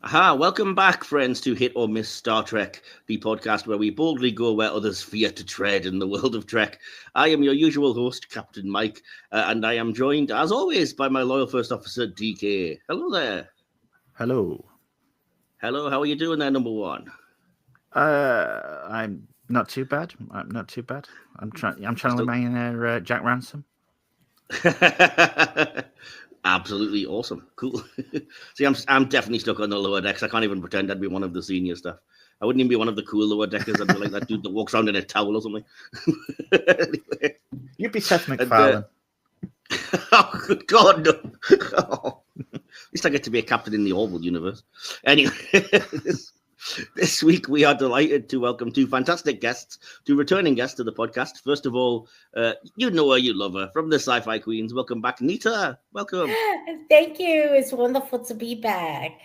Aha, welcome back, friends, to Hit or Miss Star Trek, the podcast where we boldly go where others fear to tread in the world of Trek. I am your usual host, Captain Mike, and I am joined, as always, by my loyal first officer, D.K. Hello there. Hello. Hello, how are you doing there, number one? I'm not too bad. I'm I'm channeling my inner Jack Ransom. Absolutely awesome. Cool. See, I'm definitely stuck on the lower decks. I can't even pretend I'd be one of the senior stuff. I wouldn't even be one of the cool lower deckers. I'd be like that dude that walks around in a towel or something. Anyway. You'd be Seth MacFarlane. Oh, good God, no. Oh. At least I get to be a captain in the Orville universe. Anyway, this week we are delighted to welcome two fantastic guests, two returning guests to the podcast. First of all, you know her, you love her, from the Sci-Fi Queens. Welcome back, Nita. Welcome. Thank you. It's wonderful to be back.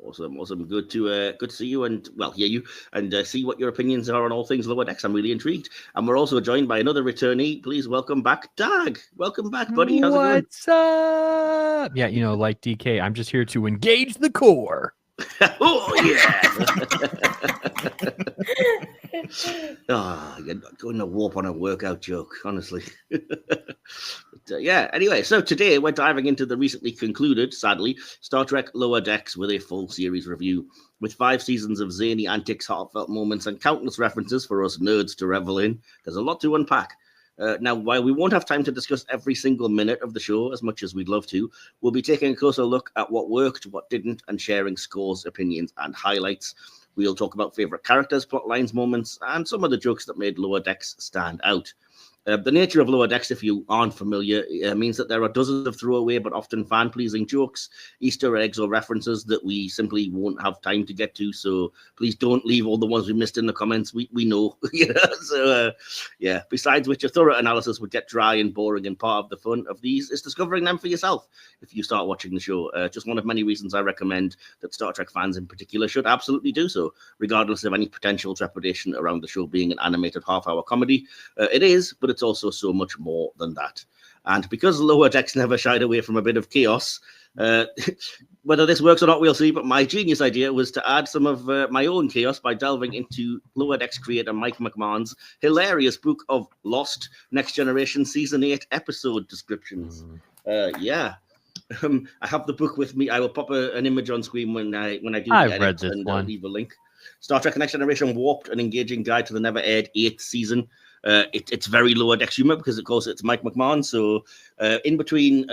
Awesome. Good to see you and hear you and see what your opinions are on all things Lower Decks. I'm really intrigued. And we're also joined by another returnee. Please welcome back Dag. Welcome back, buddy. How's it going? What's up? Yeah, like DK, I'm just here to engage the core. Oh yeah. You're not going to warp on a workout joke, honestly. Anyway, so today we're diving into the recently concluded, sadly, Star Trek Lower Decks with a full series review, with 5 seasons of zany antics, heartfelt moments, and countless references for us nerds to revel in. There's a lot to unpack. Now, while we won't have time to discuss every single minute of the show as much as we'd love to, we'll be taking a closer look at what worked, what didn't, and sharing scores, opinions, and highlights. We'll talk about favorite characters, plot lines, moments, and some of the jokes that made Lower Decks stand out. The nature of Lower Decks, if you aren't familiar, means that there are dozens of throwaway but often fan-pleasing jokes, Easter eggs, or references that we simply won't have time to get to. So please don't leave all the ones we missed in the comments. We know. Besides which, a thorough analysis would get dry and boring, and part of the fun of these is discovering them for yourself if you start watching the show. Just one of many reasons I recommend that Star Trek fans in particular should absolutely do so, regardless of any potential trepidation around the show being an animated half-hour comedy. It is, but it's also so much more than that. And because Lower Decks never shied away from a bit of chaos, whether this works or not, we'll see. But my genius idea was to add some of my own chaos by delving into Lower Decks creator Mike McMahan's hilarious book of Lost Next Generation Season 8 episode descriptions. I have the book with me. I will pop an image on screen when I do the edit, read this and one. Leave a link. Star Trek Next Generation warped an engaging guide to the never-aired 8th season. It's very Lower Decks humor because, of course, it's Mike McMahan. So in between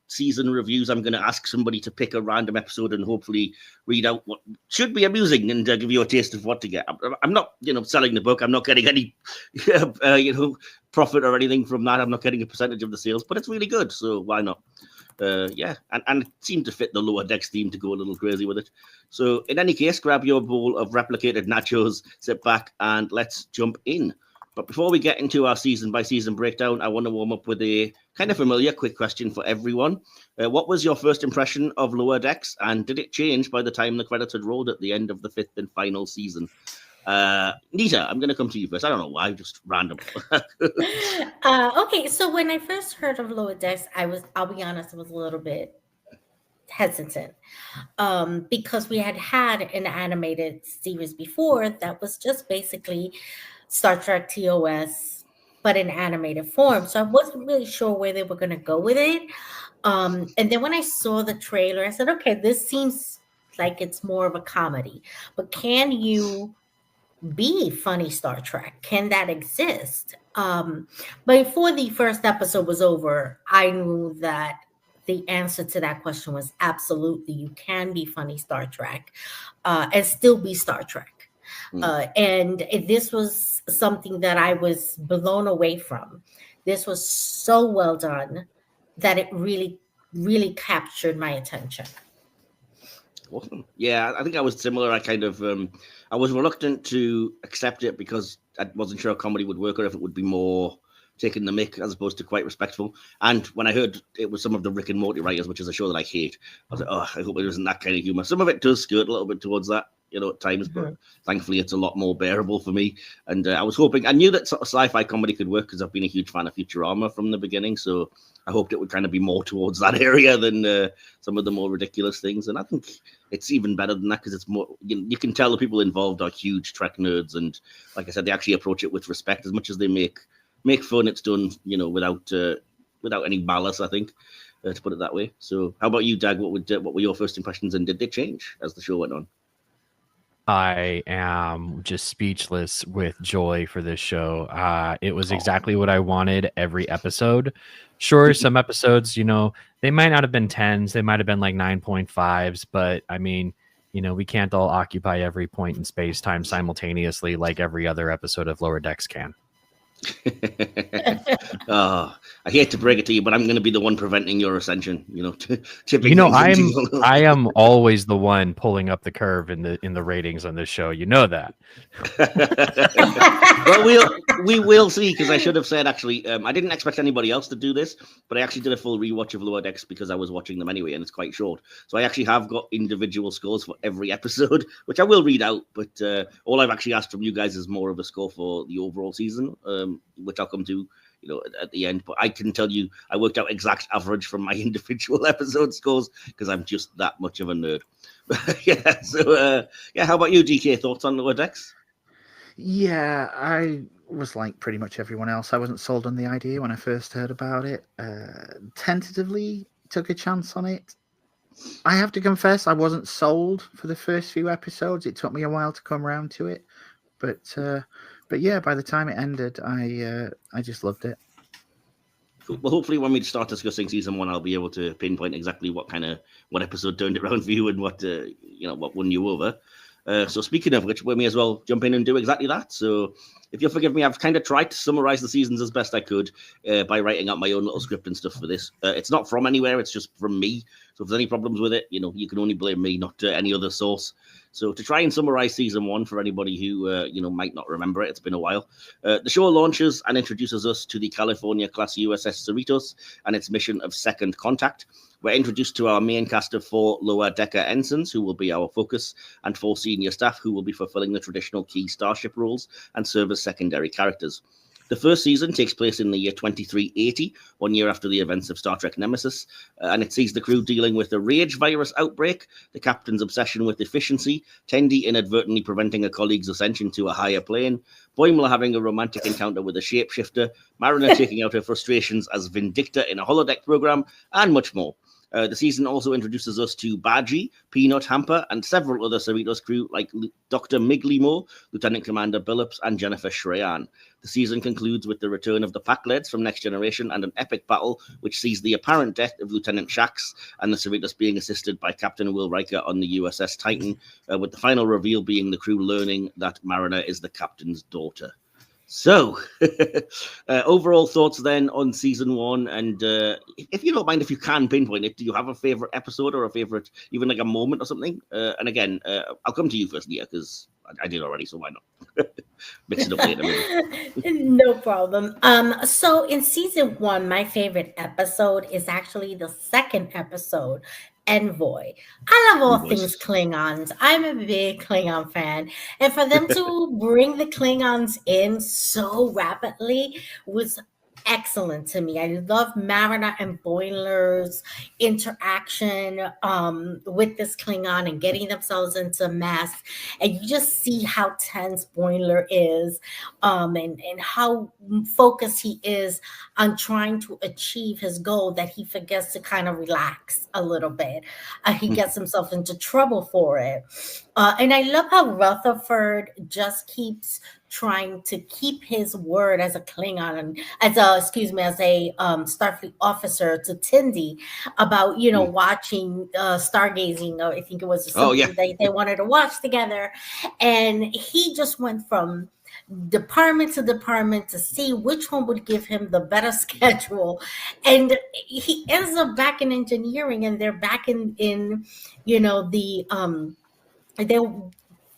season reviews, I'm going to ask somebody to pick a random episode and hopefully read out what should be amusing and give you a taste of what to get. I'm not, selling the book. I'm not getting any, profit or anything from that. I'm not getting a percentage of the sales, but it's really good. So why not? And it seemed to fit the Lower Decks theme to go a little crazy with it. So in any case, grab your bowl of replicated nachos, sit back, and let's jump in. But before we get into our season-by-season breakdown, I want to warm up with a kind of familiar quick question for everyone. What was your first impression of Lower Decks, and did it change by the time the credits had rolled at the end of the 5th and final season? Nita, I'm going to come to you first. I don't know why, just random. Okay, so when I first heard of Lower Decks, I'll be honest, I was a little bit hesitant because we had an animated series before that was just basically Star Trek TOS, but in animated form. So I wasn't really sure where they were going to go with it. And then when I saw the trailer, I said, okay, this seems like it's more of a comedy, but can you be funny Star Trek? Can that exist? But before the first episode was over, I knew that the answer to that question was absolutely, you can be funny Star Trek and still be Star Trek. And this was something that I was blown away from. This was so well done that it really, really captured my attention. Awesome. Yeah, I think I was similar. I kind of, I was reluctant to accept it because I wasn't sure comedy would work or if it would be more taking the mick as opposed to quite respectful. And when I heard it was some of the Rick and Morty writers, which is a show that I hate, I was like, oh, I hope it isn't that kind of humor. Some of it does skirt a little bit towards that. at times, but thankfully it's a lot more bearable for me. And I knew that sort of sci-fi comedy could work because I've been a huge fan of Futurama from the beginning, so I hoped it would kind of be more towards that area than some of the more ridiculous things. And I think it's even better than that because it's more, you can tell the people involved are huge Trek nerds, and like I said, they actually approach it with respect as much as they make fun. It's done, without any malice, I think, to put it that way. So how about you, Dag? What were your first impressions, and did they change as the show went on? I am just speechless with joy for this show. It was exactly what I wanted every episode. Sure, some episodes, they might not have been 10s. They might have been like 9.5s. But I mean, we can't all occupy every point in space time simultaneously like every other episode of Lower Decks can. I hate to break it to you, but I'm going to be the one preventing your ascension. I am always the one pulling up the curve in the ratings on this show. You know that. Well, we will see, because I should have said, actually, I didn't expect anybody else to do this, but I actually did a full rewatch of Lower Decks because I was watching them anyway, and it's quite short. So I actually have got individual scores for every episode, which I will read out, but all I've actually asked from you guys is more of a score for the overall season, which I'll come to at the end. But I can tell you, I worked out exact average from my individual episode scores because I'm just that much of a nerd. Yeah. So, how about you, DK? Thoughts on Lower Decks? Yeah, I was like pretty much everyone else. I wasn't sold on the idea when I first heard about it. Tentatively took a chance on it. I have to confess, I wasn't sold for the first few episodes. It took me a while to come around to it, but yeah, by the time it ended, I just loved it. Well, hopefully when we start discussing season 1, I'll be able to pinpoint exactly what episode turned it around for you and what won you over. So speaking of which, we may as well jump in and do exactly that. So if you'll forgive me, I've kind of tried to summarize the seasons as best I could by writing out my own little script and stuff for this. It's not from anywhere, it's just from me. So if there's any problems with it, you can only blame me, not any other source. So to try and summarize season 1 for anybody who might not remember it, it's been a while. The show launches and introduces us to the California-class USS Cerritos and its mission of second contact. We're introduced to our main cast of 4 lower decker ensigns, who will be our focus, and 4 senior staff, who will be fulfilling the traditional key starship roles and serve as secondary characters. The first season takes place in the year 2380, 1 year after the events of Star Trek Nemesis, and it sees the crew dealing with the rage virus outbreak, the captain's obsession with efficiency, Tendi inadvertently preventing a colleague's ascension to a higher plane, Boimler having a romantic encounter with a shapeshifter, Mariner taking out her frustrations as Vindicta in a holodeck program, and much more. The season also introduces us to bad-gey, Peanut, Hamper, and several other Cerritos crew like Dr. Miglimo, Lieutenant Commander Billups, and Jennifer Shreyan. The season concludes with the return of the Pack-Leads from Next Generation and an epic battle which sees the apparent death of Lieutenant Shax and the Cerritos being assisted by Captain Will Riker on the USS Titan, with the final reveal being the crew learning that Mariner is the captain's daughter. So, overall thoughts then on season 1, and if you don't mind, if you can pinpoint it, do you have a favorite episode or a favorite, even like a moment or something? And again, I'll come to you first, Nia, because I did already, so why not? Mix it up later, maybe. No problem. So in season 1, my favorite episode is actually the second episode, Envoy. I love all things Klingons. I'm a big Klingon fan. And for them to bring the Klingons in so rapidly was excellent to me. I love Mariner and Boimler's interaction with this Klingon and getting themselves into a mess. And you just see how tense Boimler is and how focused he is on trying to achieve his goal that he forgets to kind of relax a little bit. He gets himself into trouble for it. And I love how Rutherford just keeps trying to keep his word as a Klingon, as a Starfleet officer to Tendi about, watching stargazing, or I think it was something they wanted to watch together. And he just went from department to department to see which one would give him the better schedule. And he ends up back in engineering, and they're back in they're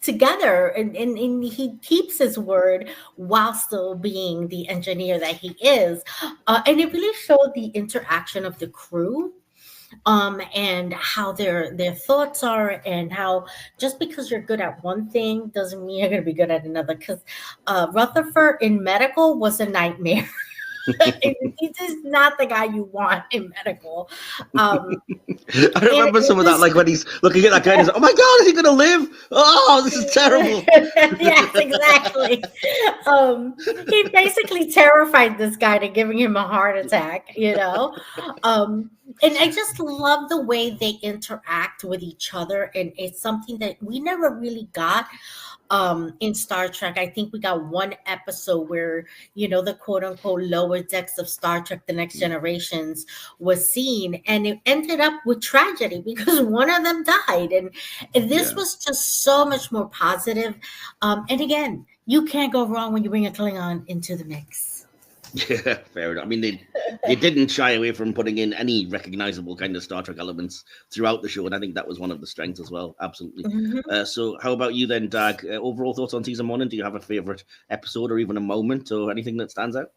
together, and he keeps his word while still being the engineer that he is. And it really showed the interaction of the crew and how their thoughts are, and how just because you're good at one thing doesn't mean you're going to be good at another. Because Rutherford in medical was a nightmare. He's just not the guy you want in medical. I remember some of that, like when he's looking at that guy and he's like, oh my God, is he going to live? Oh, this is terrible. Yes, exactly. He basically terrified this guy to giving him a heart attack, you know? And I just love the way they interact with each other. And it's something that we never really got in Star Trek. I think we got one episode where, you know, the quote unquote lower decks of Star Trek, The Next Generations was seen, and it ended up with tragedy because one of them died. And this was just so much more positive. And again, you can't go wrong when you bring a Klingon into the mix. Yeah, fair enough. I mean, they didn't shy away from putting in any recognizable kind of Star Trek elements throughout the show, and I think that was one of the strengths as well. Absolutely. So how about you then, Dag? Overall thoughts on season 1, and do you have a favorite episode or even a moment or anything that stands out?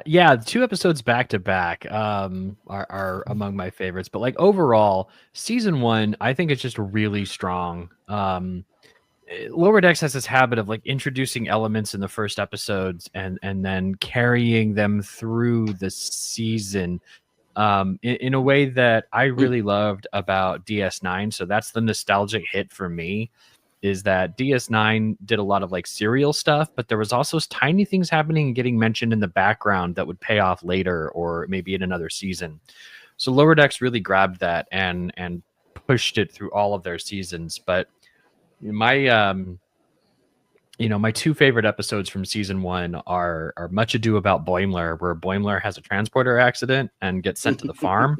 Yeah, 2 episodes back to back are among my favorites, but like overall, season 1, I think it's just really strong. Lower Decks has this habit of like introducing elements in the first episodes and then carrying them through the season in a way that I really loved about DS9. So that's the nostalgic hit for me, is that DS9 did a lot of like serial stuff, but there was also tiny things happening and getting mentioned in the background that would pay off later or maybe in another season. So Lower Decks really grabbed that and pushed it through all of their seasons. But my my 2 favorite episodes from season 1 are Much Ado About Boimler, where Boimler has a transporter accident and gets sent to the farm.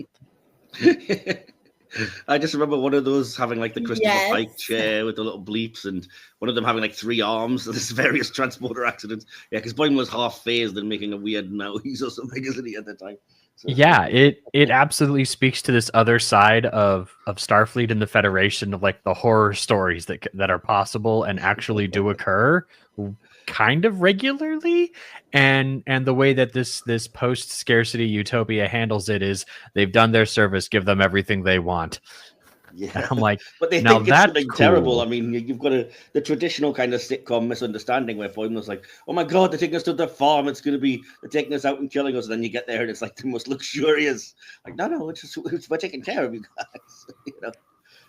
I just remember one of those having like the Christopher Pike chair with the little bleeps, and one of them having like 3 arms. So there's various transporter accidents. Yeah, because Boimler's half phased and making a weird noise or something, isn't he, at the time? So. Yeah, it absolutely speaks to this other side of Starfleet and the Federation, of like the horror stories that are possible and actually do occur kind of regularly, and the way that this post scarcity utopia handles it is they've done their service, give them everything they want. Yeah, and I'm like, but they now think it's something terrible. I mean, you've got the traditional kind of sitcom misunderstanding where Boimler's like, "Oh my God, they're taking us to the farm. It's going to be they're taking us out and killing us." And then you get there and it's like the most luxurious. Like, no, we're taking care of you guys, you know.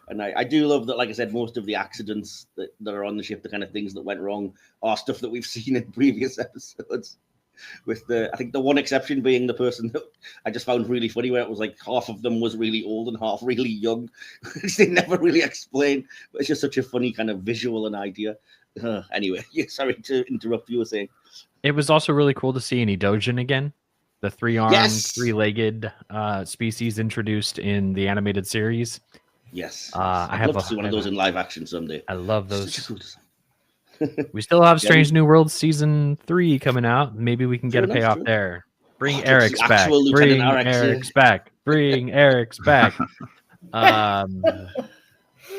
And I do love that, like I said, most of the accidents that are on the ship, the kind of things that went wrong, are stuff that we've seen in previous episodes. With I think the one exception being the person that I just found really funny, where it was like half of them was really old and half really young, which they never really explained. But it's just such a funny kind of visual and idea. Anyway, sorry to interrupt. You were saying it was also really cool to see an Edojan again, the 3-armed, 3-legged species introduced in the animated series. Yes, I'd love to see one of those in live action someday. I love those. We still have Strange New Worlds season 3 coming out. Maybe we can get a payoff there. Bring Eric's back. Bring Eric's back. Bring Eric's back. And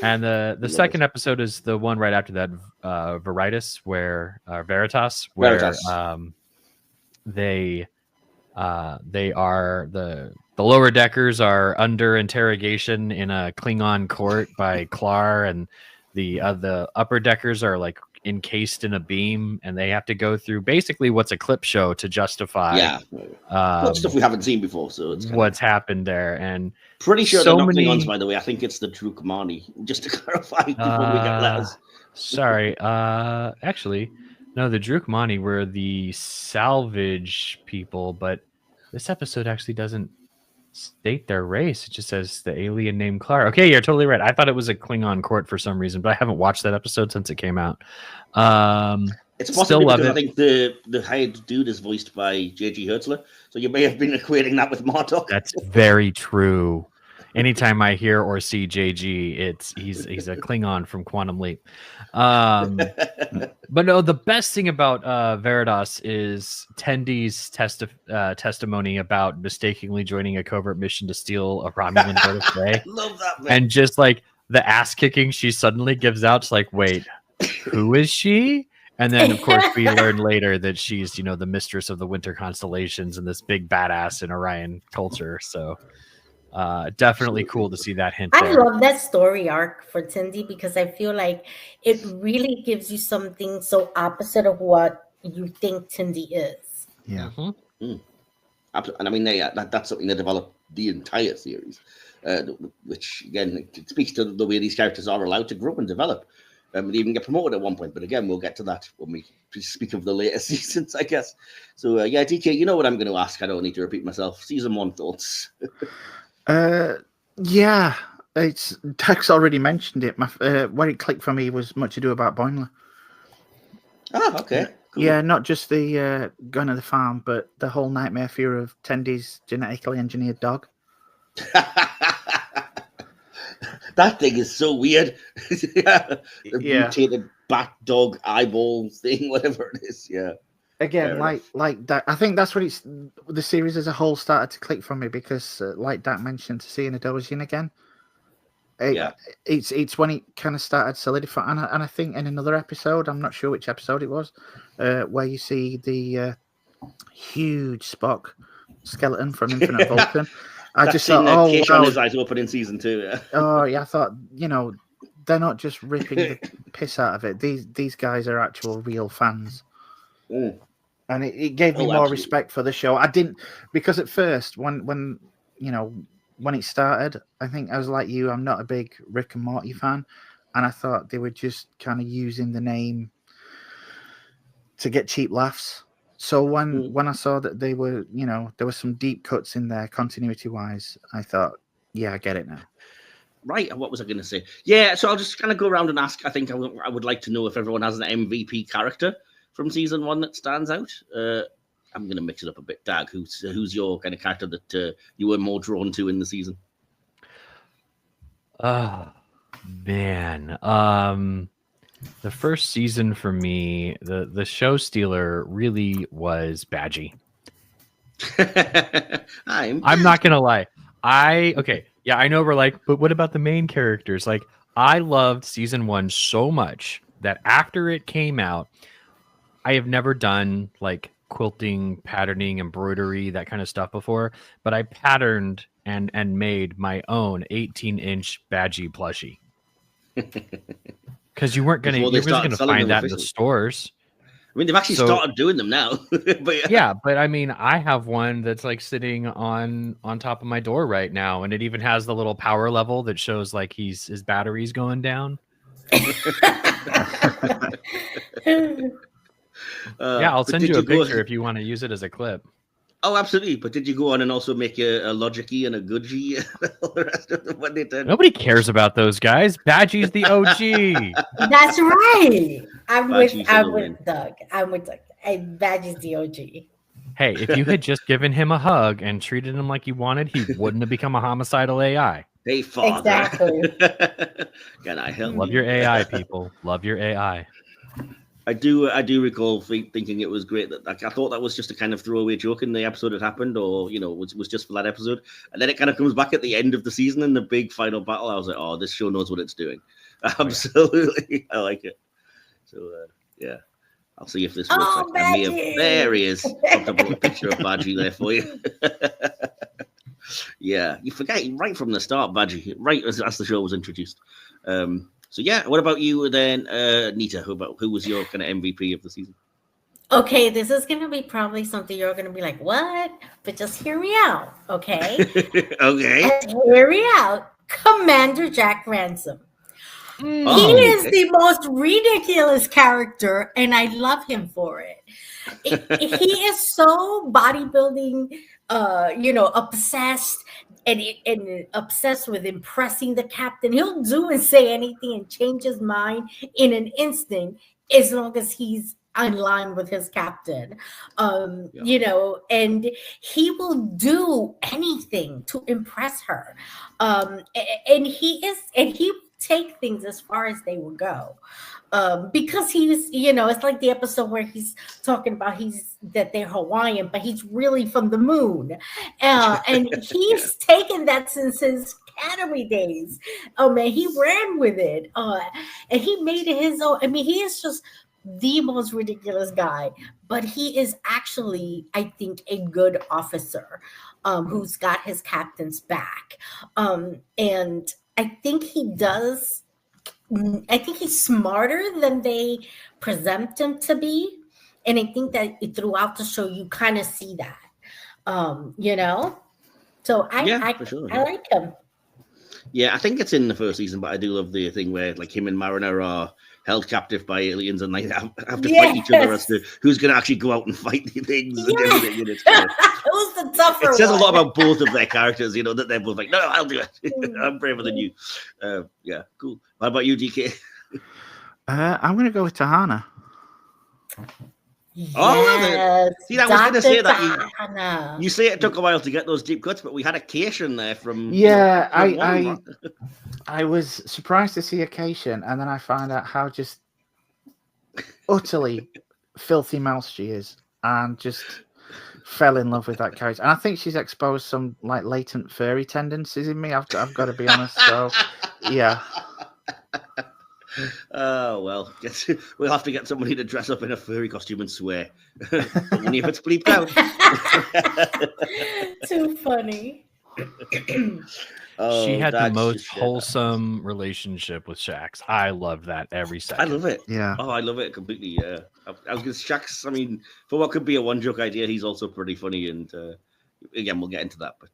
the second episode is the one right after that, Veritas, where Veritas, where they are the lower deckers are under interrogation in a Klingon court by Klar, and the upper deckers are like encased in a beam, and they have to go through basically what's a clip show to justify stuff we haven't seen before. So it's what's happened there, and pretty sure they're not Klingons, by the way. I think it's the Drukmani, just to clarify before we get letters. Sorry, actually, no, the Drukmani were the salvage people, but this episode actually doesn't state their race. It just says the alien named Clara. Okay, you're totally right. I thought it was a Klingon court for some reason, but I haven't watched that episode since it came out. It's possibly because I think the hired dude is voiced by J.G. Hertzler, so you may have been equating that with Marduk. That's very true. Anytime I hear or see JG, he's a Klingon from Quantum Leap. But no, the best thing about Veritas is Tendy's testimony about mistakenly joining a covert mission to steal a Romulan bird of prey. Love that, man. And just like the ass kicking she suddenly gives out, it's like, wait, who is she? And then, of course, we learn later that she's, the mistress of the winter constellations and this big badass in Orion culture. So Definitely cool to see that hint I there. love that story arc for Tindy because I feel like it really gives you something so opposite of what you think Tindy is. Yeah. Mm-hmm. And I mean, that's something they developed the entire series, which again it speaks to the way these characters are allowed to grow and develop. They even get promoted at one point, but again, we'll get to that when we speak of the later seasons, I guess. So yeah, DK, you know what I'm going to ask. I don't need to repeat myself. Season 1 thoughts. Yeah, it's Tex already mentioned it. Where it clicked for me was Much Ado About Boimler. Ah, okay. Cool. Yeah, not just the gun of the farm, but the whole nightmare fear of Tendy's genetically engineered dog. That thing is so weird. The Yeah. mutated bat dog eyeball thing, whatever it is. Yeah. Again, like that. I think that's what the series as a whole started to click for me because, like Dak mentioned, to see in a Dosian again. It's when it kind of started solidifying, and I think in another episode, I'm not sure which episode it was, where you see the huge Spock skeleton from Infinite Vulcan. I just thought, oh wow, wow, his eyes open in season 2. Yeah. Oh yeah, I thought, they're not just ripping the piss out of it. These guys are actual real fans. Mm. And it gave me more absolutely. respect for the show. I didn't, because at first when it started, I think I was like you, I'm not a big Rick and Morty fan, and I thought they were just kind of using the name to get cheap laughs. So when I saw that they were, there were some deep cuts in there continuity wise, I thought, yeah, I get it now. Right, what was I going to say? Yeah, so I'll just kind of go around and ask. I think I would like to know if everyone has an MVP character from season 1 that stands out. I'm going to mix it up a bit. Dag, who's your kind of character that you were more drawn to in the season? Oh, man. The first season for me, the show stealer really was Bad-gey. I'm not going to lie. I know we're like, but what about the main characters? Like, I loved season 1 so much that after it came out, I have never done like quilting, patterning, embroidery, that kind of stuff before, but I patterned and made my own 18-inch Bad-gey plushie. Because you weren't going to find that in the stores. I mean, they've actually started doing them now. But yeah, but I mean, I have one that's like sitting on top of my door right now, and it even has the little power level that shows like his battery's going down. Yeah, I'll send you a picture if you want to use it as a clip. Oh, absolutely. But did you go on and also make a Logic-y and a Good-gey? All the rest of them, what they did? Nobody cares about those guys. Bad-gey's the OG. That's right. I'm with Doug. Bad-gey's the OG. Hey, if you had just given him a hug and treated him like you wanted, he wouldn't have become a homicidal AI. Hey, father. Exactly. Can I help? Love your AI, people. Love your AI. I do recall thinking it was great that I thought that was just a kind of throwaway joke in the episode that happened, or was just for that episode, and then it kind of comes back at the end of the season in the big final battle. I was like, oh, this show knows what it's doing. Absolutely, I like it. So yeah, I'll see if this works. Oh, there he is. I'll put a picture of Bad-gey there for you. Yeah, you forget right from the start, Bad-gey, right as the show was introduced. So yeah, what about you then, Nita? Who was your kind of MVP of the season? Okay, this is going to be probably something you're going to be like, what? But just hear me out, okay? Okay. And hear me out. Commander Jack Ransom. He is the most ridiculous character, and I love him for it. He is so bodybuilding, obsessed. And obsessed with impressing the captain. He'll do and say anything and change his mind in an instant as long as he's in line with his captain. And he will do anything to impress her. And he will take things as far as they will go. Because he's, it's like the episode where he's talking about that they're Hawaiian, but he's really from the moon. And he's taken that since his academy days. Oh man, he ran with it. And he made it his own. I mean, he is just the most ridiculous guy, but he is actually, I think, a good officer who's got his captain's back. And I think he's smarter than they present him to be. And I think that throughout the show, you kind of see that, So For sure, I like him. Yeah, I think it's in the first season, but I do love the thing where like him and Mariner are held captive by aliens and they have to fight each other as to who's going to actually go out and fight the things and everything. And it's it was the tougher It says one. a lot about both of their characters, that they're both like, no, I'll do it. I'm braver than you. Yeah, cool. How about you, DK? I'm going to go with Tahana. Yes, see, I was going to say that Tahana. you say it took a while to get those deep cuts, but we had a Cation there from. Yeah, from I was surprised to see a Cation, and then I found out how just utterly filthy mouse she is, and just fell in love with that character. And I think she's exposed some like latent furry tendencies in me. I've got to be honest. So, yeah. Oh, well, we'll have to get somebody to dress up in a furry costume and swear. Only if it's bleeped out. Too funny. She had the most wholesome relationship with Shax. I loved that every second. I love it. Yeah. Oh, I love it completely. Yeah. I was going to Shax. I mean, for what could be a one joke idea, he's also pretty funny. And again, we'll get into that. But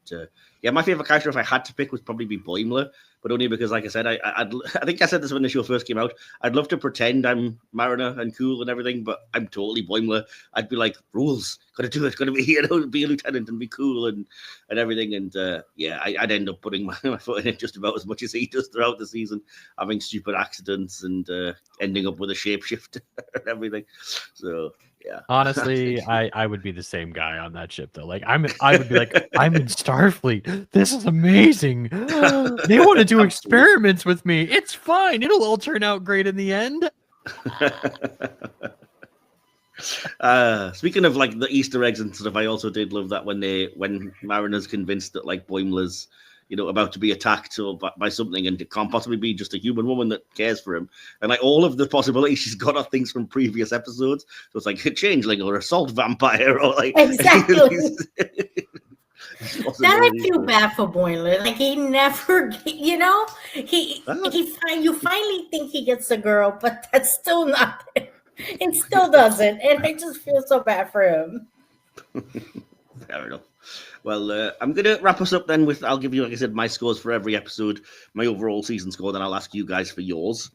yeah, my favorite character, if I had to pick, would probably be Boimler. But only because, like I said, I think I said this when the show first came out. I'd love to pretend I'm Mariner and cool and everything, but I'm totally Boimler. I'd be like, rules, gotta do it, gotta be be a lieutenant and be cool and everything. And yeah, I'd end up putting my foot in it just about as much as he does throughout the season, having stupid accidents and ending up with a shapeshifter and everything. So yeah. Honestly, I would be the same guy on that ship though. Like I would be like, I'm in Starfleet. This is amazing. They want to do experiments with me. It's fine. It'll all turn out great in the end. Speaking of like the Easter eggs and stuff, I also did love that when Mariner's convinced that like Boimler's about to be attacked or by something, and it can't possibly be just a human woman that cares for him. And like all of the possibilities she's got are things from previous episodes. So it's like a changeling or a salt vampire or like exactly. That I feel bad for Boimler. Like he never, you finally think he gets a girl, but that's still not it. It still doesn't, and I just feel so bad for him. Fair enough. Well, I'm going to wrap us up then with, I'll give you, like I said, my scores for every episode, my overall season score, then I'll ask you guys for yours.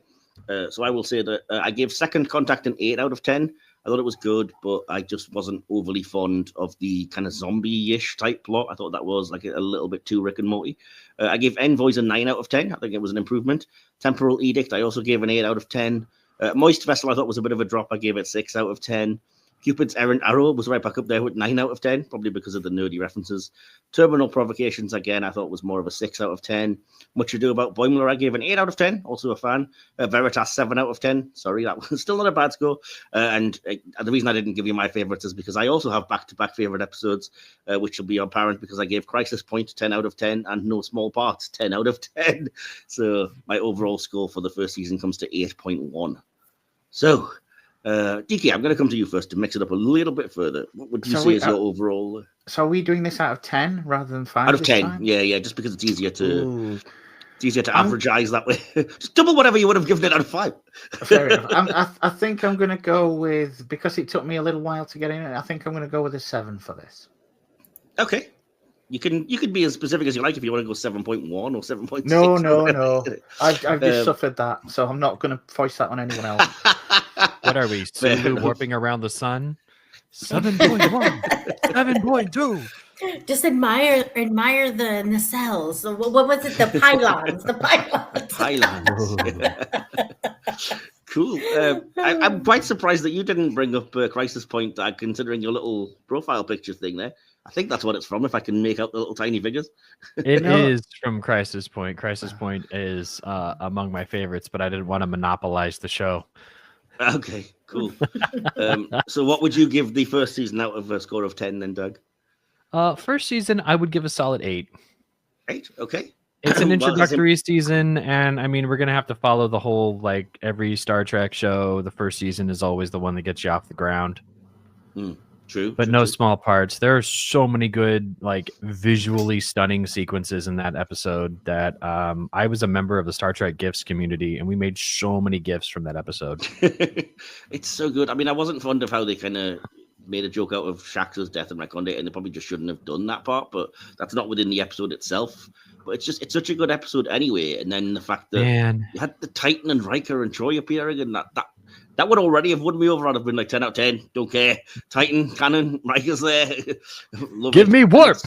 So I will say that I gave Second Contact an 8 out of 10. I thought it was good, but I just wasn't overly fond of the kind of zombie-ish type plot. I thought that was like a little bit too Rick and Morty. I gave Envoys a 9 out of 10. I think it was an improvement. Temporal Edict, I also gave an 8 out of 10. Moist Vessel, I thought was a bit of a drop. I gave it 6 out of 10. Cupid's Errant Arrow was right back up there with 9 out of 10, probably because of the nerdy references. Terminal Provocations, again, I thought was more of a 6 out of 10. Much Ado About Boimler, I gave an 8 out of 10, also a fan. Veritas, 7 out of 10. Sorry, that was still not a bad score. And the reason I didn't give you my favorites is because I also have back-to-back favorite episodes, which will be apparent because I gave Crisis Point 10 out of 10 and No Small Parts 10 out of 10. So my overall score for the first season comes to 8.1. So... DK, I'm going to come to you first to mix it up a little bit further. What would you say is your overall? So are we doing this out of 10 rather than 5? Out of 10, time? yeah, just because it's easier to averagize that way. Just double whatever you would have given it out of 5. Fair enough. I think I'm going to go with, because it took me a little while to get in it, I think I'm going to go with a 7 for this. Okay. You can be as specific as you like if you want to go 7.1 or 7.6. No. I've just suffered that, so I'm not going to voice that on anyone else. What are we? Sulu warping around the sun? 7.1, 7.2. Just admire the nacelles. What was it? The pylons. The pylons. Cool. I'm quite surprised that you didn't bring up Crisis Point, considering your little profile picture thing there. I think that's what it's from, if I can make out the little tiny figures. It is from Crisis Point. Crisis Point is among my favorites, but I didn't want to monopolize the show. Okay, cool. So what would you give the first season out of a score of 10 then, Doug? First season, I would give a solid 8. 8, okay. It's an Well, as in- introductory season, and I mean, we're gonna have to follow the whole like every Star Trek show. The first season is always the one that gets you off the ground. True, But true, no true. small parts. There are so many good, like visually stunning sequences in that episode that I was a member of the Star Trek GIFs community, and we made so many GIFs from that episode. It's so good. I mean, I wasn't fond of how they kind of made a joke out of Shax's death and retconned it, and they probably just shouldn't have done that part, but that's not within the episode itself. But it's such a good episode anyway. And then the fact that Man, you had the Titan and Riker and Troy appearing, and that would already have won me over. I'd have been like 10 out of 10. Don't care. Titan, Cannon, Riker's there. Love give it. me warp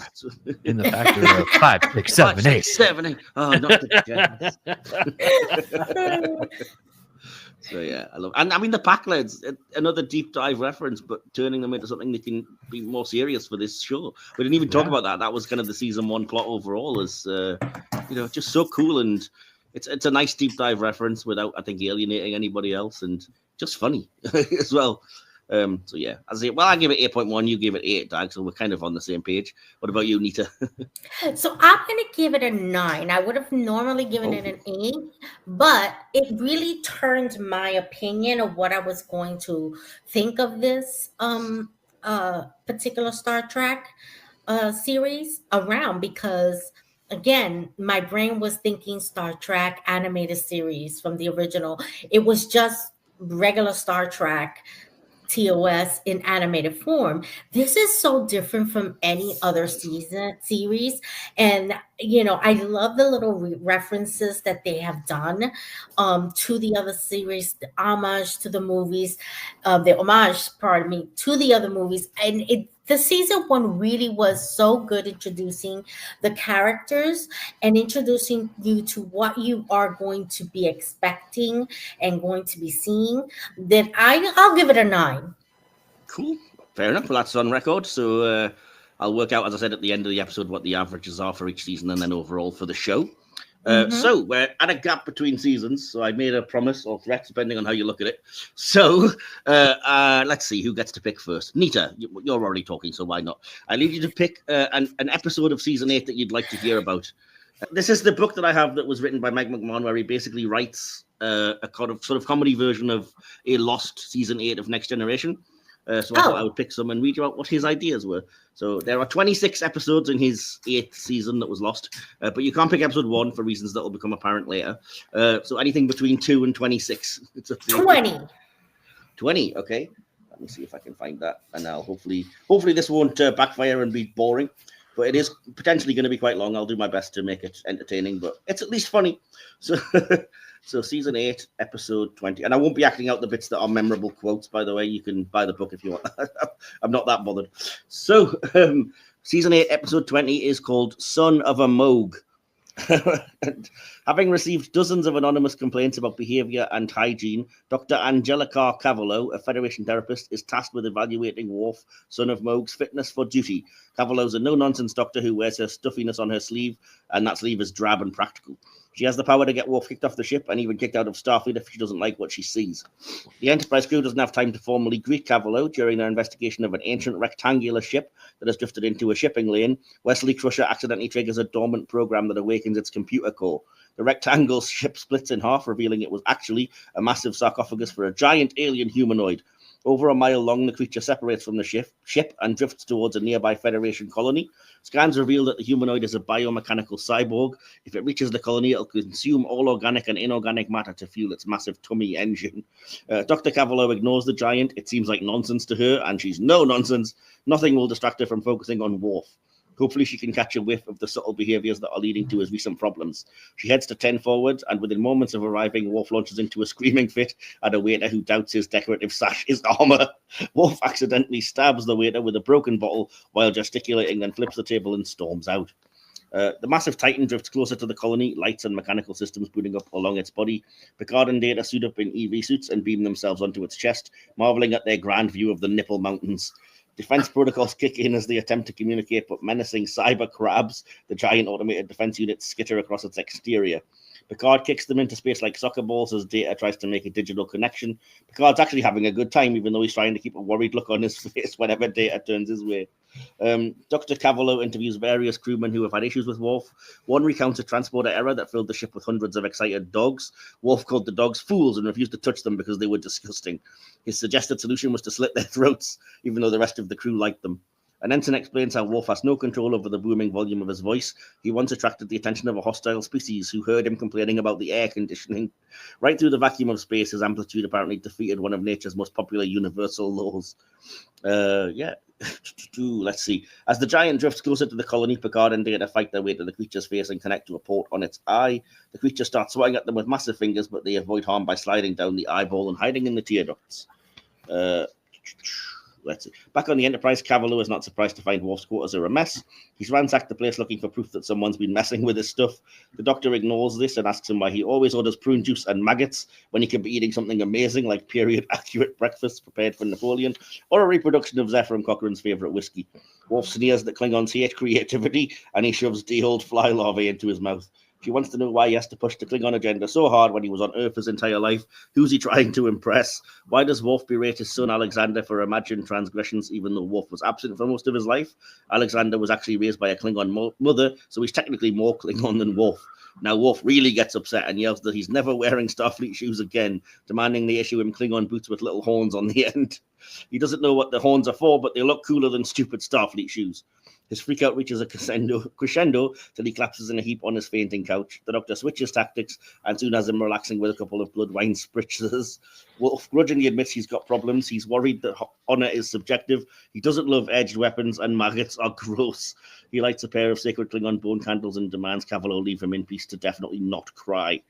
in the factor of 5, 6, 7, 8. 7, 8. Oh, not the So yeah, I love, and I mean the Packleds, another deep dive reference, but turning them into something that can be more serious for this show. We didn't even talk about that. That was kind of the season 1 plot overall, as just so cool, and it's a nice deep dive reference without, I think, alienating anybody else, and just funny as well. So yeah, I give it 8.1. You gave it 8, Dag. So we're kind of on the same page. What about you, Nita? So I'm going to give it a 9. I would have normally given it an 8, but it really turned my opinion of what I was going to think of this particular Star Trek series around, because again, my brain was thinking Star Trek animated series from the original. It was just regular Star Trek TOS in animated form. This is so different from any other series. And, I love the little references that they have done to the other series, the homage to the movies, to the other movies. And the season 1 really was so good introducing the characters and introducing you to what you are going to be expecting and going to be seeing, that I'll give it a 9. Cool. Fair enough. Well, that's on record. So I'll work out, as I said, at the end of the episode, what the averages are for each season and then overall for the show. So we're at a gap between seasons. So I made a promise or threat, depending on how you look at it. So let's see who gets to pick first. Nita, you're already talking, so why not? I leave you to pick an episode of season 8 that you'd like to hear about. This is the book that I have that was written by Mike McMahan, where he basically writes a kind of sort of comedy version of a lost season 8 of Next Generation. So I thought I would pick some and read you out what his ideas were. So there are 26 episodes in his 8th season that was lost, but you can't pick episode 1 for reasons that will become apparent later. So anything between 2 and 26. It's 20. 20, okay. Let me see if I can find that, and I'll hopefully this won't backfire and be boring, but it is potentially going to be quite long. I'll do my best to make it entertaining, but it's at least funny. So season 8, episode 20. And I won't be acting out the bits that are memorable quotes, by the way. You can buy the book if you want. I'm not that bothered. So season 8, episode 20 is called Son of a Moog. And having received dozens of anonymous complaints about behavior and hygiene, Dr. Angelica Cavallo, a Federation therapist, is tasked with evaluating Worf, son of Moog's fitness for duty. Cavallo's a no-nonsense doctor who wears her stuffiness on her sleeve, and that sleeve is drab and practical. She has the power to get Worf kicked off the ship and even kicked out of Starfleet if she doesn't like what she sees. The Enterprise crew doesn't have time to formally greet Cavallo during their investigation of an ancient rectangular ship that has drifted into a shipping lane. Wesley Crusher accidentally triggers a dormant program that awakens its computer core. The rectangle ship splits in half, revealing it was actually a massive sarcophagus for a giant alien humanoid. Over a mile long, the creature separates from the ship and drifts towards a nearby Federation colony. Scans reveal that the humanoid is a biomechanical cyborg. If it reaches the colony, it'll consume all organic and inorganic matter to fuel its massive tummy engine. Dr. Cavallo ignores the giant. It seems like nonsense to her, and she's no nonsense. Nothing will distract her from focusing on Worf. Hopefully she can catch a whiff of the subtle behaviors that are leading to his recent problems. She heads to 10 forward, and within moments of arriving, Worf launches into a screaming fit at a waiter who doubts his decorative sash is armor. Worf accidentally stabs the waiter with a broken bottle while gesticulating, then flips the table and storms out. The massive Titan drifts closer to the colony, lights and mechanical systems booting up along its body. Picard and Data suit up in EV suits and beam themselves onto its chest, marveling at their grand view of the Nipple Mountains. Defense protocols kick in as they attempt to communicate, but menacing cyber crabs, the giant automated defense units, skitter across its exterior. Picard kicks them into space like soccer balls as Data tries to make a digital connection. Picard's actually having a good time, even though he's trying to keep a worried look on his face whenever Data turns his way. Dr. Cavallo interviews various crewmen who have had issues with Worf. One recounts a transporter error that filled the ship with hundreds of excited dogs. Worf called the dogs fools and refused to touch them because they were disgusting. His suggested solution was to slit their throats, even though the rest of the crew liked them. An ensign explains how Worf has no control over the booming volume of his voice. He once attracted the attention of a hostile species who heard him complaining about the air conditioning. Right through the vacuum of space, his amplitude apparently defeated one of nature's most popular universal laws. Let's see. As the giant drifts closer to the colony, Picard and Data fight their way to the creature's face and connect to a port on its eye. The creature starts swatting at them with massive fingers, but they avoid harm by sliding down the eyeball and hiding in the tear ducts. Let's see. Back on the Enterprise, Cavallo is not surprised to find Worf's quarters are a mess. He's ransacked the place looking for proof that someone's been messing with his stuff. The Doctor ignores this and asks him why he always orders prune juice and maggots when he could be eating something amazing like period-accurate breakfasts prepared for Napoleon, or a reproduction of Zephyr Cochrane's favourite whiskey. Worf sneers that Klingons hate creativity, and he shoves day-old fly larvae into his mouth. She wants to know why he has to push the Klingon agenda so hard when he was on Earth his entire life. Who's he trying to impress? Why does Worf berate his son Alexander for imagined transgressions even though Worf was absent for most of his life? Alexander was actually raised by a Klingon mother, so he's technically more Klingon than Worf. Now Worf really gets upset and yells that he's never wearing Starfleet shoes again, demanding they issue him Klingon boots with little horns on the end. He doesn't know what the horns are for, but they look cooler than stupid Starfleet shoes. His freakout reaches a crescendo till he collapses in a heap on his fainting couch. The Doctor switches tactics and soon has him relaxing with a couple of blood wine spritzers. Wolf grudgingly admits he's got problems. He's worried that honor is subjective. He doesn't love edged weapons and maggots are gross. He lights a pair of sacred Klingon bone candles and demands Cavallo leave him in peace to definitely not cry.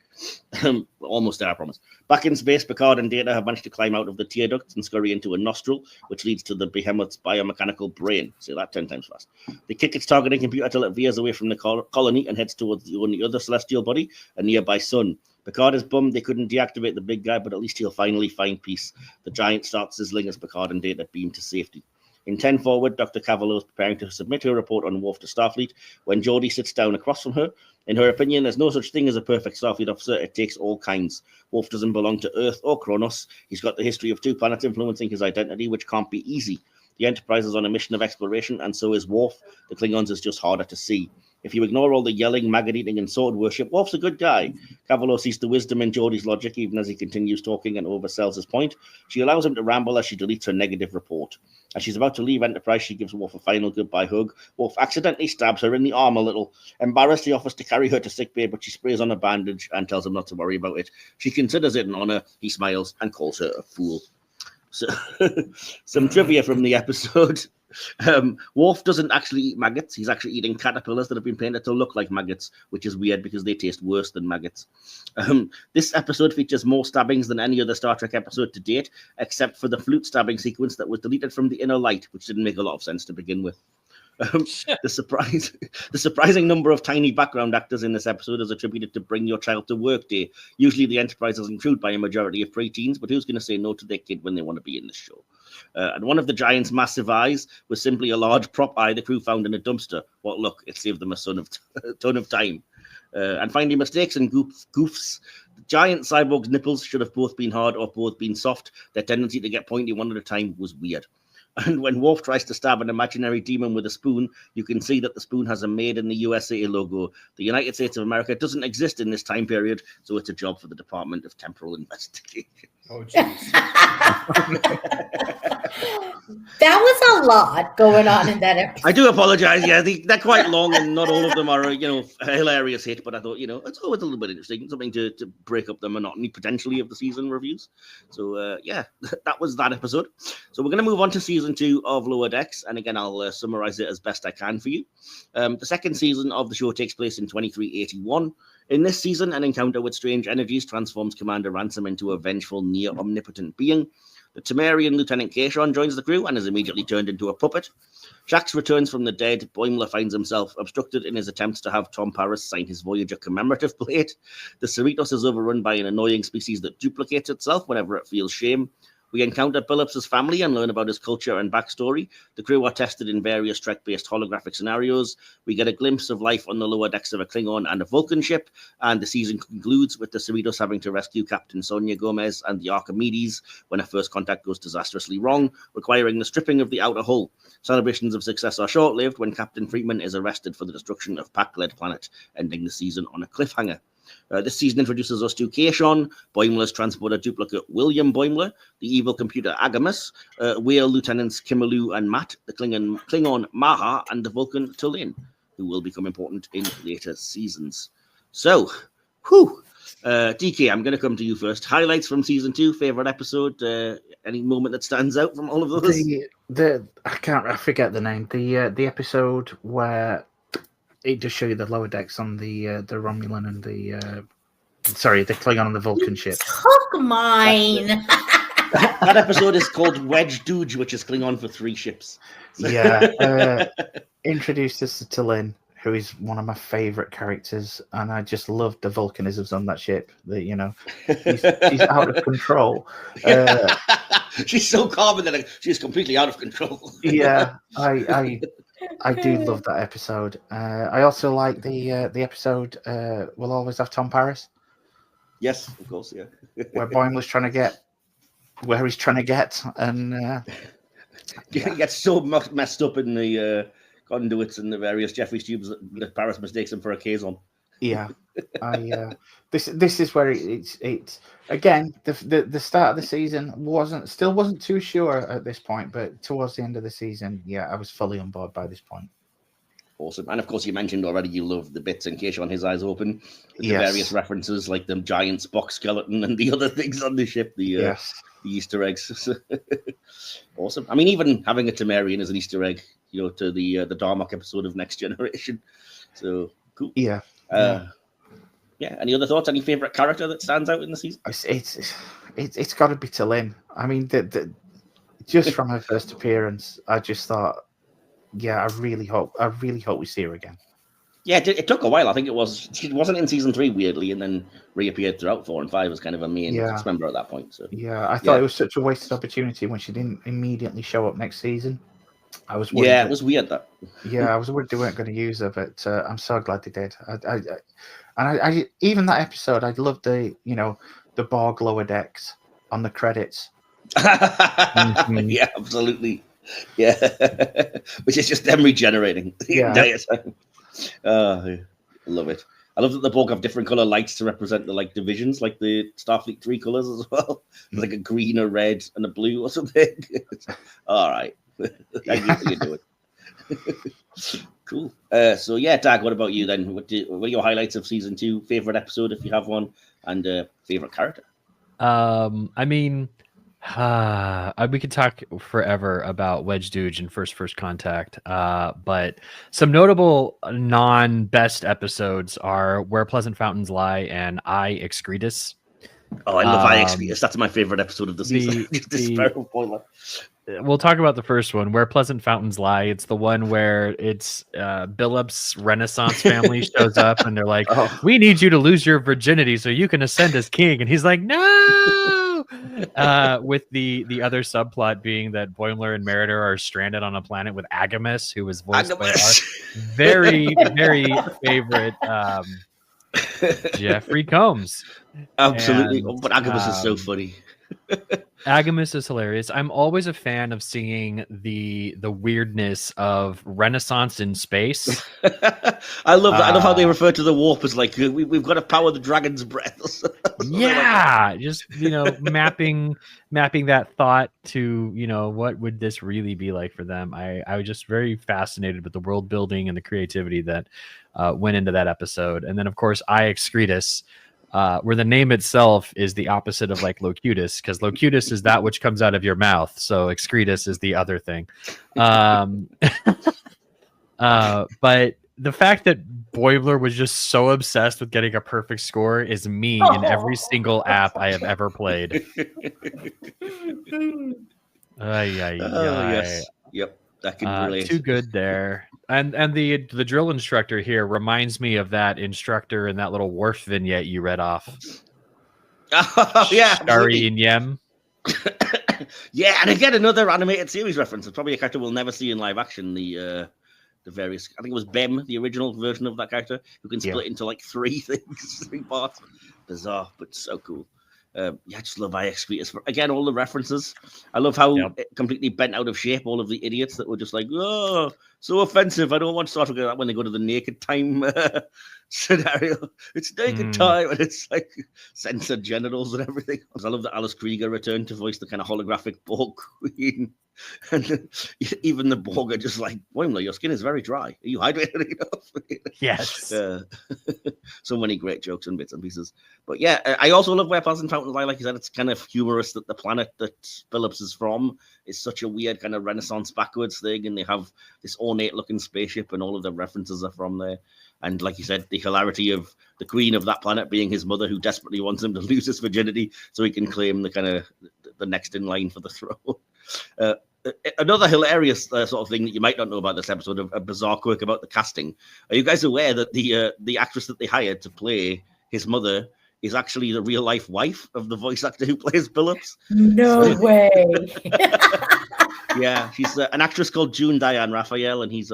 Almost there, I promise. Back in space, Picard and Data have managed to climb out of the tear ducts and scurry into a nostril, which leads to the behemoth's biomechanical brain. Say that 10 times fast. They kick its targeting computer till it veers away from the colony and heads towards the only other celestial body, a nearby sun. Picard is bummed they couldn't deactivate the big guy, but at least he'll finally find peace. The giant starts sizzling as Picard and Data beam to safety. In 10 forward, Dr. Cavallo is preparing to submit her report on Worf to Starfleet when Geordi sits down across from her. In her opinion, there's no such thing as a perfect Starfleet officer. It takes all kinds. Worf doesn't belong to Earth or Kronos. He's got the history of two planets influencing his identity, which can't be easy. The Enterprise is on a mission of exploration, and so is Worf. The Klingons is just harder to see. If you ignore all the yelling, maggot-eating, and sword worship, Worf's a good guy. Cavallo sees the wisdom in Geordi's logic, even as he continues talking and oversells his point. She allows him to ramble as she deletes her negative report. As she's about to leave Enterprise, she gives Worf a final goodbye hug. Worf accidentally stabs her in the arm a little. Embarrassed, he offers to carry her to sickbay, but she sprays on a bandage and tells him not to worry about it. She considers it an honor. He smiles and calls her a fool. So, some trivia from the episode. Worf doesn't actually eat maggots. He's actually eating caterpillars that have been painted to look like maggots, which is weird because they taste worse than maggots. This episode features more stabbings than any other Star Trek episode to date, except for the flute stabbing sequence that was deleted from The Inner Light, which didn't make a lot of sense to begin with. The surprising number of tiny background actors in this episode is attributed to Bring Your Child to Work Day. Usually the Enterprise is crewed by a majority of preteens, but who's going to say no to their kid when they want to be in this show? And one of the giant's massive eyes was simply a large prop eye the crew found in a dumpster. What luck, it saved them a ton of time. And finding mistakes and goofs. The giant cyborg's nipples should have both been hard or both been soft. Their tendency to get pointy one at a time was weird. And when Worf tries to stab an imaginary demon with a spoon, you can see that the spoon has a Made in the USA logo. The United States of America doesn't exist in this time period, so it's a job for the Department of Temporal Investigation. Oh, jeez. That was a lot going on in that episode. I do apologize. Yeah, they're quite long, and not all of them are, a hilarious hit. But I thought, it's always a little bit interesting, something to break up the monotony potentially of the season reviews. So that was that episode. So we're going to move on to season 2 of Lower Decks, and again, I'll summarize it as best I can for you. The second season of the show takes place in 2381. In this season, an encounter with strange energies transforms Commander Ransom into a vengeful, near-omnipotent being. The Temerian Lieutenant Kashon joins the crew and is immediately turned into a puppet. Shax returns from the dead. Boimler finds himself obstructed in his attempts to have Tom Paris sign his Voyager commemorative plate. The Cerritos is overrun by an annoying species that duplicates itself whenever it feels shame. We encounter Billups' family and learn about his culture and backstory. The crew are tested in various Trek-based holographic scenarios. We get a glimpse of life on the lower decks of a Klingon and a Vulcan ship, and the season concludes with the Cerritos having to rescue Captain Sonia Gomez and the Archimedes when a first contact goes disastrously wrong, requiring the stripping of the outer hull. Celebrations of success are short-lived when Captain Friedman is arrested for the destruction of Pac-led planet, ending the season on a cliffhanger. This season introduces us to Keishon, Boimler's transporter duplicate William Boimler, the evil computer Agamus, Whale Lieutenants Kimalu and Matt, the Klingon Maha, and the Vulcan Tulin, who will become important in later seasons. So, DK, I'm going to come to you first. Highlights from season 2, favorite episode, any moment that stands out from all of those? I forget the name. The episode where it does show you the lower decks on the Romulan and the Klingon and the Vulcan ship. Took mine. That episode is called Wedge Dooge, which is Klingon for 3 ships. Yeah. Introduced us to Tulin, who is one of my favorite characters, and I just love the volcanisms on that ship. She's out of control. She's so calm, and then she's completely out of control. Yeah, I do love that episode. I also like the episode We'll Always Have Tom Paris. Yes, of course, yeah. Where Boimler's trying to get where he's trying to get, and he gets so messed up in the conduits and the various Jeffrey tubes that Paris mistakes him for a Kazon. Yeah, this is where it's again the start of the season wasn't too sure at this point, but towards the end of the season, yeah, I was fully on board by this point. Awesome. And of course, you mentioned already you love the bits in Keishon His Eyes Open, with the various references like the giant Spock skeleton and the other things on the ship, the Easter eggs. Awesome. I mean, even having a Temerian as an Easter egg, to the Darmok episode of Next Generation. So cool. Yeah. Any other thoughts? Any favorite character that stands out in the season? It's got to be Tulin. I mean, just from her first appearance, I just thought, yeah, I really hope we see her again. Yeah, it took a while. I think she wasn't in season 3 weirdly, and then reappeared throughout 4 and 5 as kind of a main member at that point. So yeah, I thought it was such a wasted opportunity when she didn't immediately show up next season. I was worried it was weird that. Yeah, I was worried they weren't going to use her, but I'm so glad they did. I even that episode, I loved the Borg lower decks on the credits. Yeah, absolutely. Yeah, which is just them regenerating the entire time. I love it. I love that the Borg have different color lights to represent the divisions, like the Starfleet 3 colors as well, like a green, a red, and a blue or something. All right. Thank you for your doing. Cool. So yeah, Dag, what about you then? What are your highlights of season 2? Favorite episode, if you have one, and favorite character? I mean, we could talk forever about Wedge Dooge and First Contact, but some notable non-best episodes are Where Pleasant Fountains Lie and I Excretus. Oh, I love I Excretus. That's my favorite episode of the season. We'll talk about the first one, Where Pleasant Fountains Lie. It's the one where it's Billups' Renaissance family shows up, and they're like, we need you to lose your virginity so you can ascend as king. And he's like, no! With the other subplot being that Boimler and Meritor are stranded on a planet with Agamus, who was voiced by our very, very favorite Jeffrey Combs. Absolutely. But Agamus is so funny. Agamus is hilarious. I'm always a fan of seeing the weirdness of Renaissance in space. I love that. I love how they refer to the warp as like we've got to power the dragon's breath. Yeah, just mapping that thought to what would this really be like for them. I was just very fascinated with the world building and the creativity that went into that episode. And then of course I Excretus, where the name itself is the opposite of like Locutus, because Locutus is that which comes out of your mouth. So Excretus is the other thing. But the fact that Boimler was just so obsessed with getting a perfect score is me in every single app I have ever played. Yes. Yep. That can relate. Too good there. And the drill instructor here reminds me of that instructor in that little Worf vignette you read off. Oh, yeah. Shari and Yem. Yeah, and again, another animated series reference. It's probably a character we'll never see in live action. The various, I think it was Bem, the original version of that character, who can split into like 3 things, 3 parts. Bizarre, but so cool. I just love IX again, all the references. I love how it completely bent out of shape all of the idiots that were just like, oh, so offensive. I don't want to start looking at that when they go to the naked time scenario. It's naked time, and it's like censored genitals and everything. I love that Alice Krieger returned to voice the kind of holographic Borg queen. And even the Borg are just like, Boimler, your skin is very dry. Are you hydrated enough? Yes. So many great jokes and bits and pieces. But yeah, I also love where Pleasant Fountain lie. Like you said, it's kind of humorous that the planet that Phillips is from is such a weird kind of Renaissance backwards thing, and they have this ornate looking spaceship, and all of the references are from there. And like you said, the hilarity of the queen of that planet being his mother, who desperately wants him to lose his virginity so he can claim the kind of the next in line for the throne. Another hilarious sort of thing that you might not know about this episode, a bizarre quirk about the casting. Are you guys aware that the actress that they hired to play his mother is actually the real life wife of the voice actor who plays Phillips? No way. Yeah, she's an actress called June Diane Raphael, and he's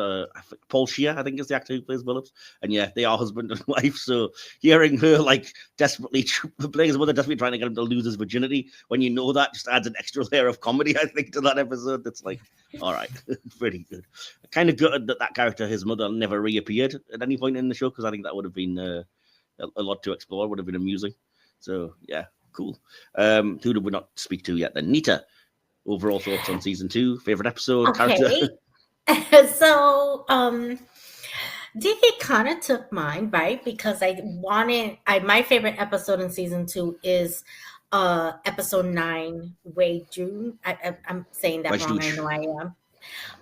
Paul Scheer, I think, is the actor who plays Phillips. And yeah, they are husband and wife. So hearing her like desperately playing his mother, desperately trying to get him to lose his virginity, when you know that, just adds an extra layer of comedy, I think, to that episode. That's like, all right, pretty good. Kind of gutted that character, his mother, never reappeared at any point in the show, because I think that would have been a lot to explore. Would have been amusing. So yeah, cool. Who did we not speak to yet? Then Nita. Overall thoughts on season 2, favorite episode, character. So, DK kind of took mine, right? Because my favorite episode in season 2 is episode 9, Wei Jun. I'm saying that wrong. I know I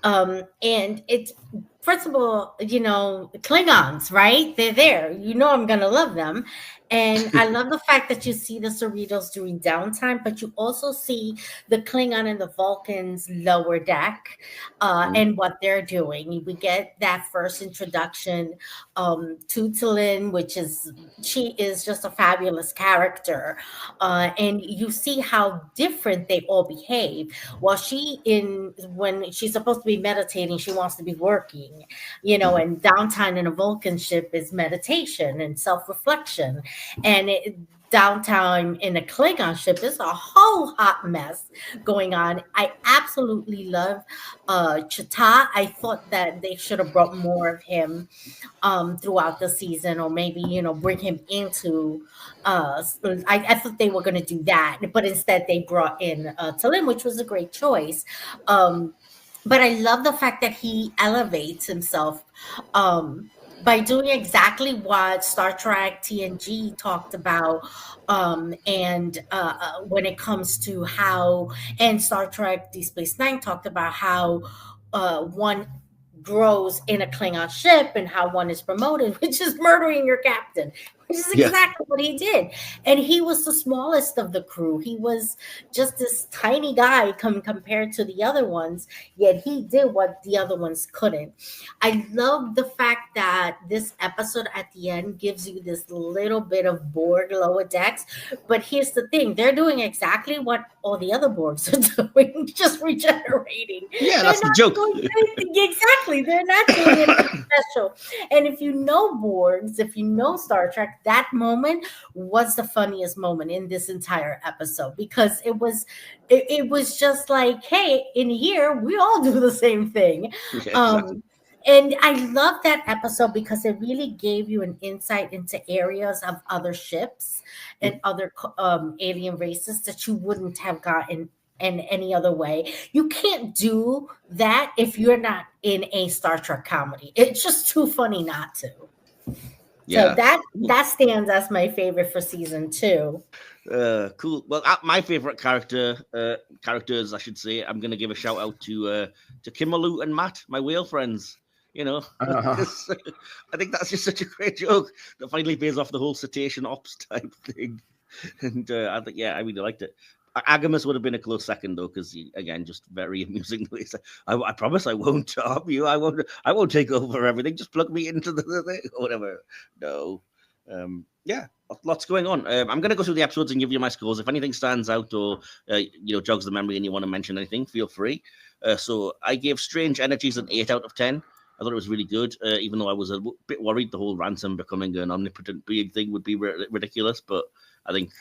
am. And it's, first of all, Klingons, right? They're there. I'm going to love them. And I love the fact that you see the Cerritos during downtime, but you also see the Klingon and the Vulcans lower deck and what they're doing. We get that first introduction to Tallinn, she is just a fabulous character. And you see how different they all behave. While when she's supposed to be meditating, she wants to be working, and downtime in a Vulcan ship is meditation and self-reflection. And downtime in a Klingon ship is a whole hot mess going on. I absolutely love Chita. I thought that they should have brought more of him throughout the season, or maybe bring him into I thought they were going to do that, but instead they brought in Tallinn, which was a great choice. But I love the fact that he elevates himself by doing exactly what Star Trek TNG talked about, and when it comes to how, and Star Trek Deep Space Nine talked about how one grows in a Klingon ship and how one is promoted, which is murdering your captain, which is exactly what he did. And he was the smallest of the crew. He was just this tiny guy compared to the other ones, yet he did what the other ones couldn't. I love the fact that this episode at the end gives you this little bit of Borg lower decks, but here's the thing, they're doing exactly what all the other Borgs are doing, just regenerating. Yeah, that's the joke. Exactly. They're not doing anything special. And if you know Borgs, if you know Star Trek, that moment was the funniest moment in this entire episode, because it was just like, hey, in here we all do the same thing. Yeah, exactly. And I love that episode because it really gave you an insight into areas of other ships and other alien races that you wouldn't have gotten in any other way. You can't do that if you're not in a Star Trek comedy. It's just too funny not to. Yeah. So that stands as my favorite for season 2. Cool. Well, my favorite characters, I should say, I'm going to give a shout out to Kimmerlu and Matt, my whale friends. I think that's just such a great joke that finally pays off the whole cetacean ops type thing. And I think, I really liked it. Agamus would have been a close second, though, because again, just very amusing. I promise I won't harm you. I won't take over everything. Just plug me into the thing or whatever. No. lots going on. I'm going to go through the episodes and give you my scores. If anything stands out or jogs the memory and you want to mention anything, feel free. So I gave Strange Energies an 8 out of 10. I thought it was really good, even though I was a bit worried the whole Ransom becoming an omnipotent being thing would be ridiculous. But I think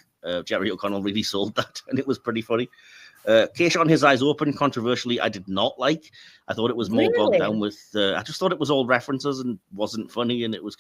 Jerry O'Connell really sold that, and it was pretty funny. Keishon, His Eyes Open, controversially, I did not like. I thought it was more bogged down with. I just thought it was all references and wasn't funny, and it was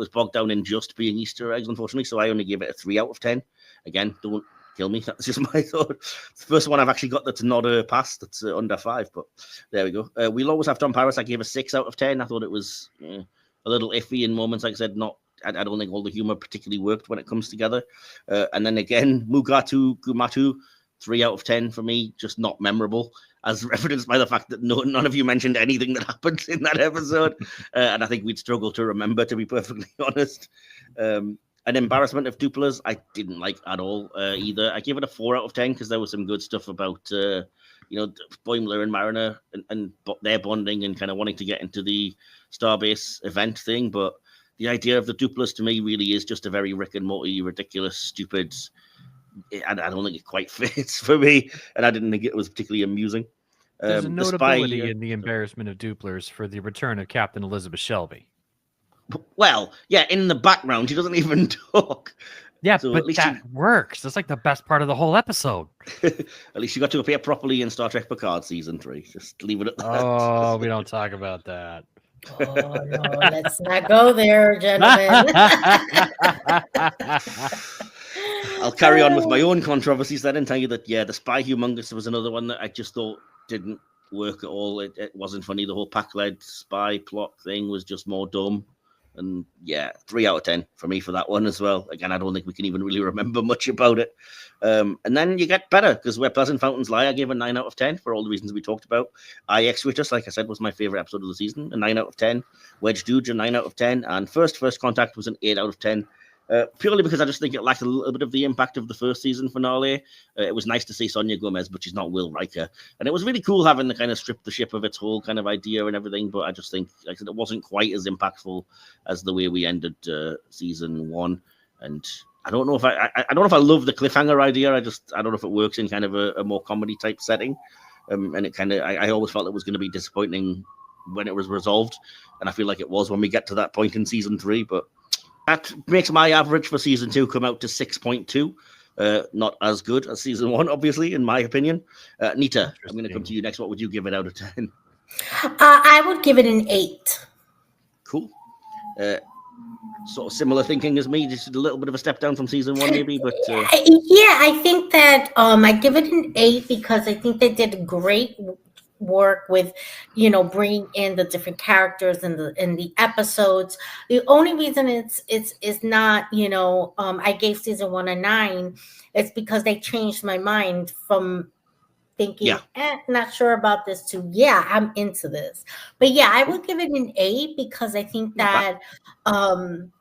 bogged down in just being Easter eggs, unfortunately. So I only gave it a 3 out of 10. Again, don't kill me. That's just my thought. It's the first one I've actually got that's not a pass, that's under 5. But there we go. We'll Always Have Tom Paris. I gave a 6 out of 10. I thought it was a little iffy in moments. Like I said, I don't think all the humor particularly worked when it comes together. And then again, Mugatu Gumatu. 3 out of 10 for me, just not memorable, as evidenced by the fact that none of you mentioned anything that happened in that episode. And I think we'd struggle to remember, to be perfectly honest. An Embarrassment of Duplers, I didn't like at all either. I gave it a 4 out of 10 because there was some good stuff about, Boimler and Mariner and their bonding and kind of wanting to get into the Starbase event thing. But the idea of the Duplers to me really is just a very Rick and Morty, ridiculous, stupid. I don't think it quite fits for me, and I didn't think it was particularly amusing. There's a notability in the Embarrassment of Duplers for the return of Captain Elizabeth Shelby. Well, yeah, in the background, she doesn't even talk. Yeah, so but that works. That's like the best part of the whole episode. At least she got to appear properly in Star Trek Picard season 3. Just leave it at that. Oh, we don't talk about that. Oh, no, let's not go there, gentlemen. I'll carry on with my own controversies then and tell you that, the Spy Humongous was another one that I just thought didn't work at all. It wasn't funny. The whole pack-led spy plot thing was just more dumb. And 3 out of 10 for me for that one as well. Again, I don't think we can even really remember much about it. And then you get better, because Where Pleasant Fountains Lie, I gave a 9 out of 10 for all the reasons we talked about. IX Witches, like I said, was my favorite episode of the season, a 9 out of 10. Wedge Dooge, a 9 out of 10. And First Contact was an 8 out of 10. Purely because I just think it lacked a little bit of the impact of the first season finale. It was nice to see Sonia Gomez, but she's not Will Riker. And it was really cool having the kind of strip the ship of its whole kind of idea and everything. But I just think, like I said, it wasn't quite as impactful as the way we ended season 1. And I don't know if I don't know if I love the cliffhanger idea. I don't know if it works in kind of a more comedy type setting. And it kind of, I always felt it was going to be disappointing when it was resolved. And I feel like it was when we get to that point in season 3. But that makes my average for season 2 come out to 6.2. Not as good as season 1, obviously, in my opinion. Nita, I'm going to come to you next. What would you give it out of 10? I would give it an 8. Cool. Sort of similar thinking as me, just a little bit of a step down from season 1, maybe. But I think that I give it an 8 because I think they did great work with bringing in the different characters in the episodes. The only reason it's not I gave season 1 a 9 is because they changed my mind from thinking not sure about this to I'm into this. But I would give it an 8 because I think that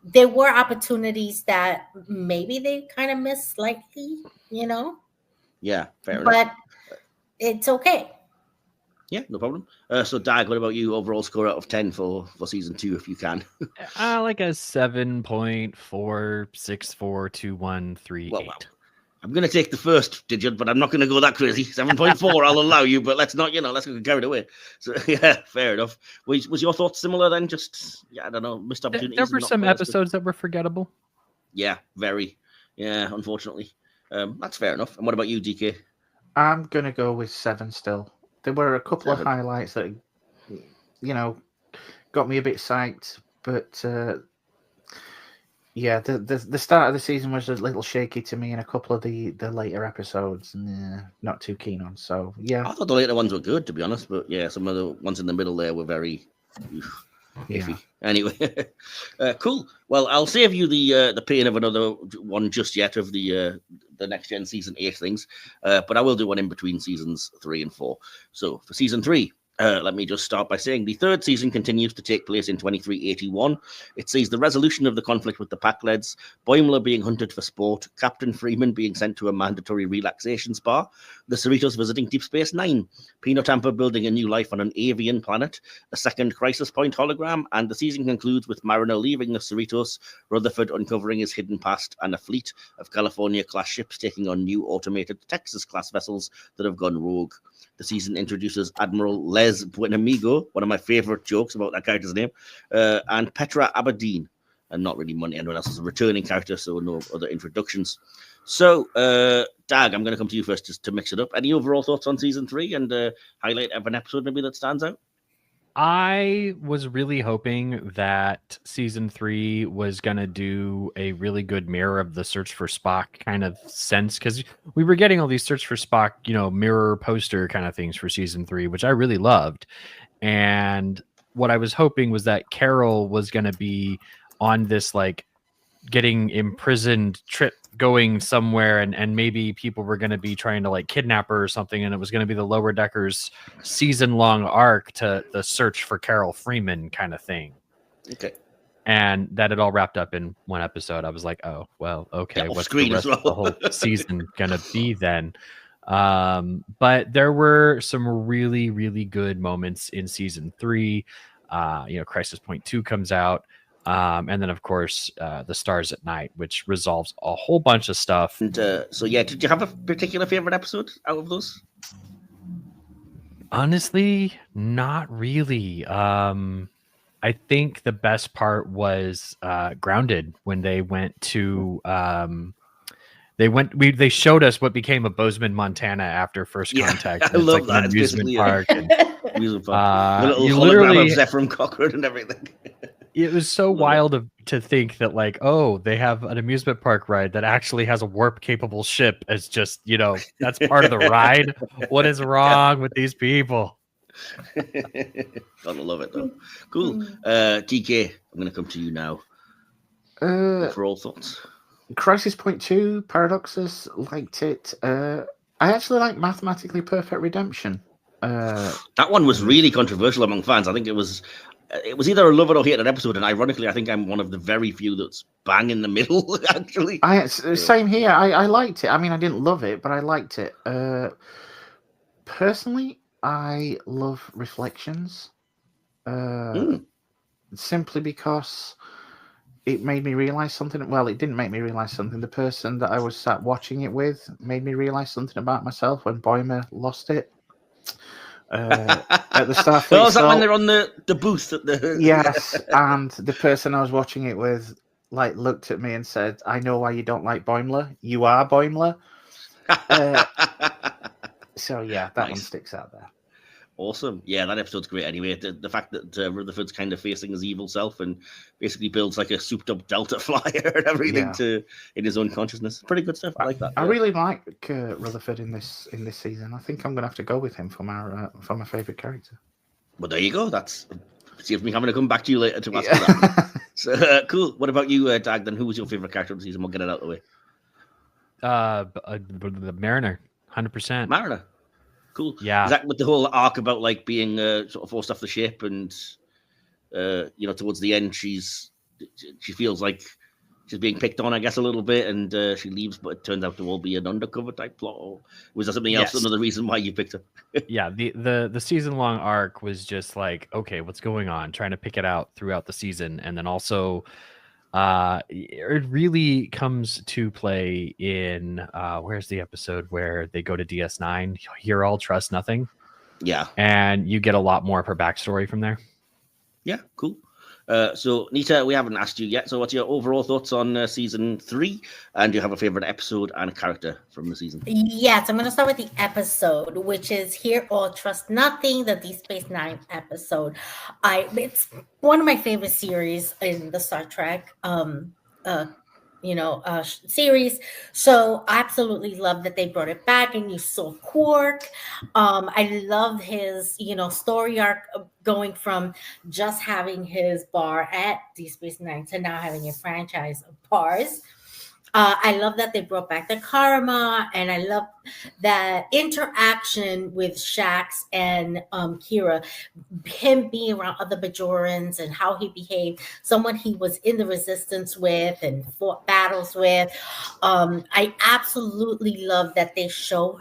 there were opportunities that maybe they kind of missed slightly, fair enough, but it's okay. Yeah, no problem. So, Dag, what about you? Overall score out of 10 for season 2, if you can. Like a 7.464213. Well, I'm going to take the first digit, but I'm not going to go that crazy. 7.4, I'll allow you, but let's not, let's get carried away. So, fair enough. Was your thoughts similar then? Just, I don't know, missed opportunities? There were some episodes that were forgettable. Yeah, very. Yeah, unfortunately. That's fair enough. And what about you, DK? I'm going to go with 7 still. There were a couple of highlights that, got me a bit psyched. But, the start of the season was a little shaky to me, and a couple of the later episodes, not too keen on. So, I thought the later ones were good, to be honest. But, some of the ones in the middle there were very iffy. Anyway, cool. Well, I'll save you the pain of another one just yet of the Next Gen season 8 things, but I will do one in between seasons 3 and 4. So for season 3, Let me just start by saying the third season continues to take place in 2381. It sees the resolution of the conflict with the Pack-Leads, Boimler being hunted for sport, Captain Freeman being sent to a mandatory relaxation spa, the Cerritos visiting Deep Space Nine, Peanut Amber building a new life on an avian planet, a second Crisis Point hologram, and the season concludes with Mariner leaving the Cerritos, Rutherford uncovering his hidden past, and a fleet of California-class ships taking on new automated Texas-class vessels that have gone rogue. The season introduces Admiral Les Buenamigo, one of my favorite jokes about that character's name, and Petra Aberdeen. And not really anyone else is a returning character, so no other introductions. So, Dag, I'm going to come to you first just to mix it up. Any overall thoughts on season 3 and highlight of an episode maybe that stands out? I was really hoping that season 3 was going to do a really good mirror of the Search for Spock kind of sense, because we were getting all these Search for Spock, mirror poster kind of things for season 3, which I really loved. And what I was hoping was that Carol was going to be on this like getting imprisoned trip going somewhere, and maybe people were going to be trying to like kidnap her or something, and it was going to be the Lower Deckers season-long arc to the search for Carol Freeman kind of thing. Okay. And that it all wrapped up in one episode. I was like, oh, well, okay, what's the rest of the whole season going to be then? But there were some really, really good moments in season 3. Crisis Point 2 comes out. And then, of course, The Stars at Night, which resolves a whole bunch of stuff. And did you have a particular favorite episode out of those? Honestly, not really. I think the best part was Grounded, when they went to they showed us what became of Bozeman, Montana after First Contact. I love that. An amusement park. Amusement park. The little hologram of Zephyr Cochrane and everything. It was so wild to think that, like, oh, they have an amusement park ride that actually has a warp-capable ship as just, that's part of the ride. What is wrong with these people? Gotta love it, though. Cool. DK, I'm going to come to you now. For all thoughts. Crisis Point 2, Paradoxus, liked it. I actually like Mathematically Perfect Redemption. That one was really controversial among fans. I think it was either a love it or hate it episode, and ironically, I think I'm one of the very few that's bang in the middle, actually. Same here. I liked it. I mean, I didn't love it, but I liked it. Personally, I love Reflections. Simply because it made me realize something. Well, it didn't make me realize something. The person that I was sat watching it with made me realize something about myself when Boimler lost it. At the Starfleet. Oh, is that when they're on the booth at the... Yes, and the person I was watching it with looked at me and said, "I know why you don't like Boimler. You are Boimler." So yeah, that one sticks out there. Awesome. Yeah, that episode's great anyway. The fact that Rutherford's kind of facing his evil self and basically builds like a souped up Delta flyer and everything in his own consciousness. Pretty good stuff. I like that. I really like Rutherford in this season. I think I'm going to have to go with him for my favorite character. Well, there you go. That's see me having to come back to you later to ask you that. So cool. What about you, Dag? Then who was your favorite character of the season? We'll get it out of the way. The Mariner, 100%. Mariner. Cool. Yeah. Is that with the whole arc about like being sort of forced off the ship and towards the end she feels like she's being picked on, I guess, a little bit, and she leaves, but it turns out to all be an undercover type plot. Or was there something else? Another reason why you picked her? Yeah, the season long arc was just like, okay, what's going on? Trying to pick it out throughout the season, and then also it really comes to play in where's the episode where they go to DS9? Hear all, trust nothing. Yeah, and you get a lot more of her backstory from there. Yeah, cool. So Nita, we haven't asked you yet. So what's your overall thoughts on season 3? And do you have a favorite episode and a character from the season? Yes, I'm going to start with the episode, which is Hear All, Trust Nothing, the Deep Space Nine episode. It's one of my favorite series in the Star Trek series. So I absolutely love that they brought it back and you saw Quark. I love his, story arc going from just having his bar at Deep Space Nine to now having a franchise of bars. I love that they brought back the karma, and I love that interaction with Shax and Kira, him being around other Bajorans and how he behaved, someone he was in the resistance with and fought battles with. I absolutely love that they show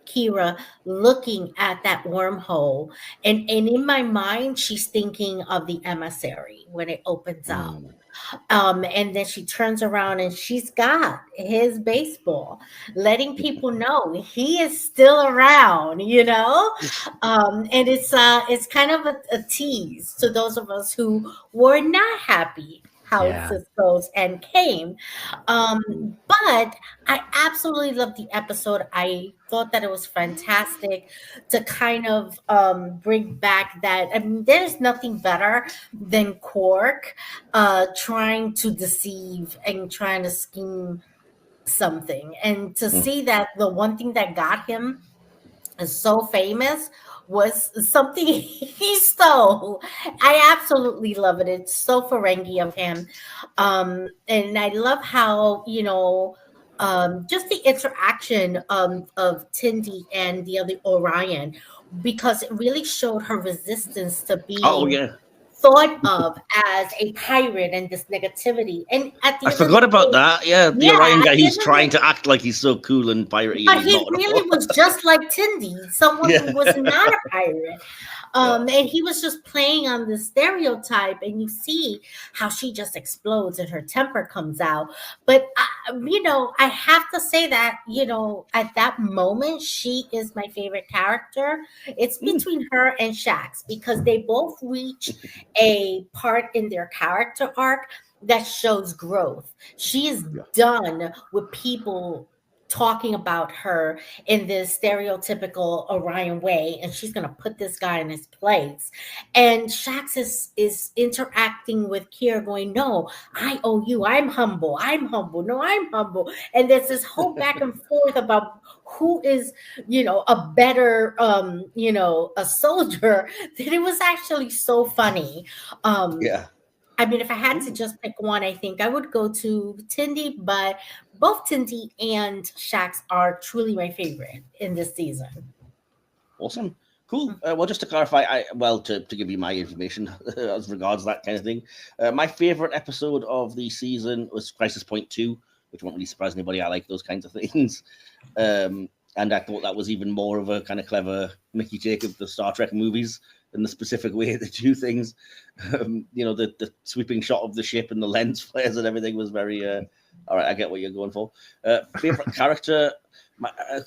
Kira looking at that wormhole, and in my mind she's thinking of the emissary when it opens up. And then she turns around and she's got his baseball, letting people know he is still around, and it's kind of a tease to those of us who were not happy how Yeah. Cisco's end came. But I absolutely loved the episode. I thought that it was fantastic to kind of bring back that. I mean, there's nothing better than Quark trying to deceive and trying to scheme something. And to see that the one thing that got him so famous was something he stole. I absolutely love it. It's so Ferengi of him. And I love how, just the interaction of Tindy and the other Orion, because it really showed her resistance to being Oh yeah, thought of as a pirate and this negativity. And at the I end of the forgot about day, that. Yeah, the yeah, Orion guy at the who's end of trying the to act like he's so cool and piratey, but and he's he not at really all. was just like Tindy, someone who was Yeah. not a pirate. And he was just playing on this stereotype, and you see how she just explodes and her temper comes out. But, I have to say that, at that moment, she is my favorite character. It's between her and Shax because they both reach a part in their character arc that shows growth. She is done with people talking about her in this stereotypical Orion way, and she's gonna put this guy in his place. And Shax is interacting with Kira, going, "No, I owe you. I'm humble. I'm humble. No, I'm humble." And there's this whole back and forth about who is, a better, a soldier. That it was actually so funny. Yeah. I mean, if I had to just pick one, I think I would go to Tindy, but both Tindy and Shax are truly my favorite in this season. Awesome. Cool. Well, just to clarify, to give you my information as regards that kind of thing, my favorite episode of the season was Crisis Point 2, which won't really surprise anybody. I like those kinds of things. And I thought that was even more of a kind of clever Mickey take of the Star Trek movies and the specific way they do things. The sweeping shot of the ship and the lens flares and everything was very, all right, I get what you're going for. Favorite character,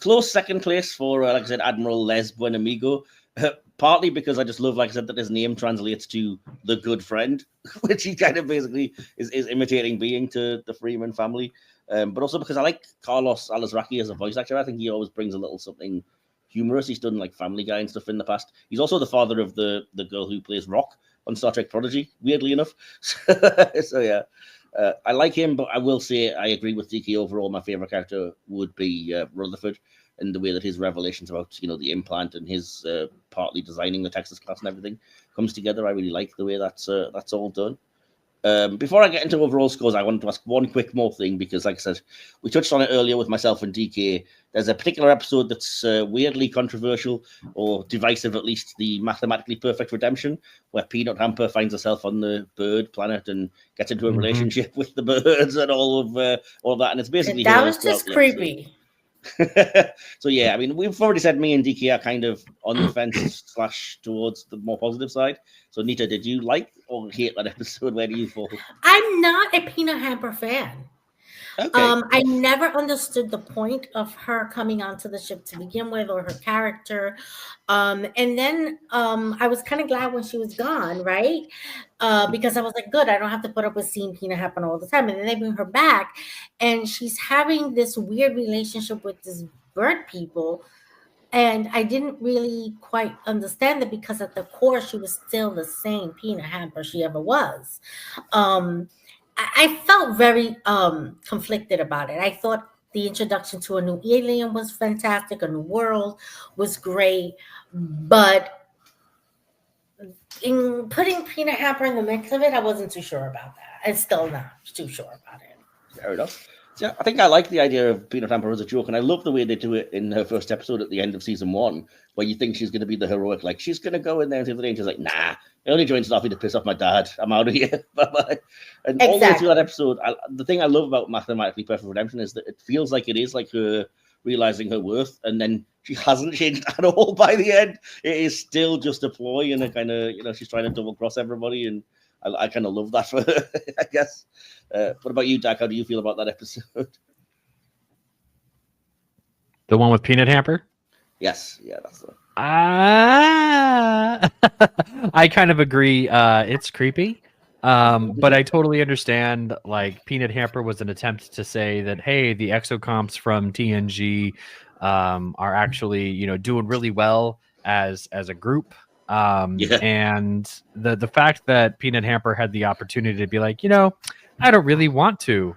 close second place for, like I said, Admiral Les Buenamigo. Partly because I just love, like I said, that his name translates to the good friend, which he kind of basically is imitating being to the Freeman family. But also because I like Carlos Alazraqui as a voice actor. I think he always brings a little something humorous. He's done like Family Guy and stuff in the past. He's also the father of the girl who plays Rock on Star Trek Prodigy, weirdly enough. So yeah, I like him, but I will say I agree with DK overall. My favorite character would be Rutherford, and the way that his revelations about the implant and his partly designing the Texas class and everything comes together. I really like the way that's all done. Before I get into overall scores, I wanted to ask one quick more thing because, like I said, we touched on it earlier with myself and DK. There's a particular episode that's weirdly controversial or divisive, at least, the Mathematically Perfect Redemption, where Peanut Hamper finds herself on the bird planet and gets into a relationship with the birds and all of that. And it's basically That was just creepy. So yeah, I mean, we've already said me and DK are kind of on the fence / towards the more positive side. So Nita, did you like or hate that episode? Where do you fall? I'm not a Peanut Hamper fan. Okay. I never understood the point of her coming onto the ship to begin with, or her character. And then I was kind of glad when she was gone, right? Because I was like, good, I don't have to put up with seeing Peanut happen all the time. And then they bring her back, and she's having this weird relationship with this bird people. And I didn't really quite understand it because at the core, she was still the same Peanut Hamper she ever was. I felt very conflicted about it. I thought the introduction to a new alien was fantastic. A new world was great. But in putting Peanut Hamper in the mix of it, I wasn't too sure about that. I'm still not too sure about it. Fair enough. So I think I like the idea of Peanut Hamper as a joke, and I love the way they do it in her first episode at the end of season 1, where you think she's going to be the heroic, like she's going to go in there and save the day, and she's like, nah, I only joined Starfleet to piss off my dad. I'm out of here. Bye-bye. And all the way through that episode, the thing I love about Mathematically Perfect Redemption is that it feels like it is like her realizing her worth, and then she hasn't changed at all by the end. It is still just a ploy, and a kind of, she's trying to double cross everybody, and I kind of love that for her, I guess. What about you, Dak? How do you feel about that episode? The one with Peanut Hamper? Yes. Yeah, that's the one. I kind of agree. It's creepy. But I totally understand, like, Peanut Hamper was an attempt to say that, hey, the exocomps from TNG are actually, doing really well as a group. And the fact that Peanut Hamper had the opportunity to be like, I don't really want to,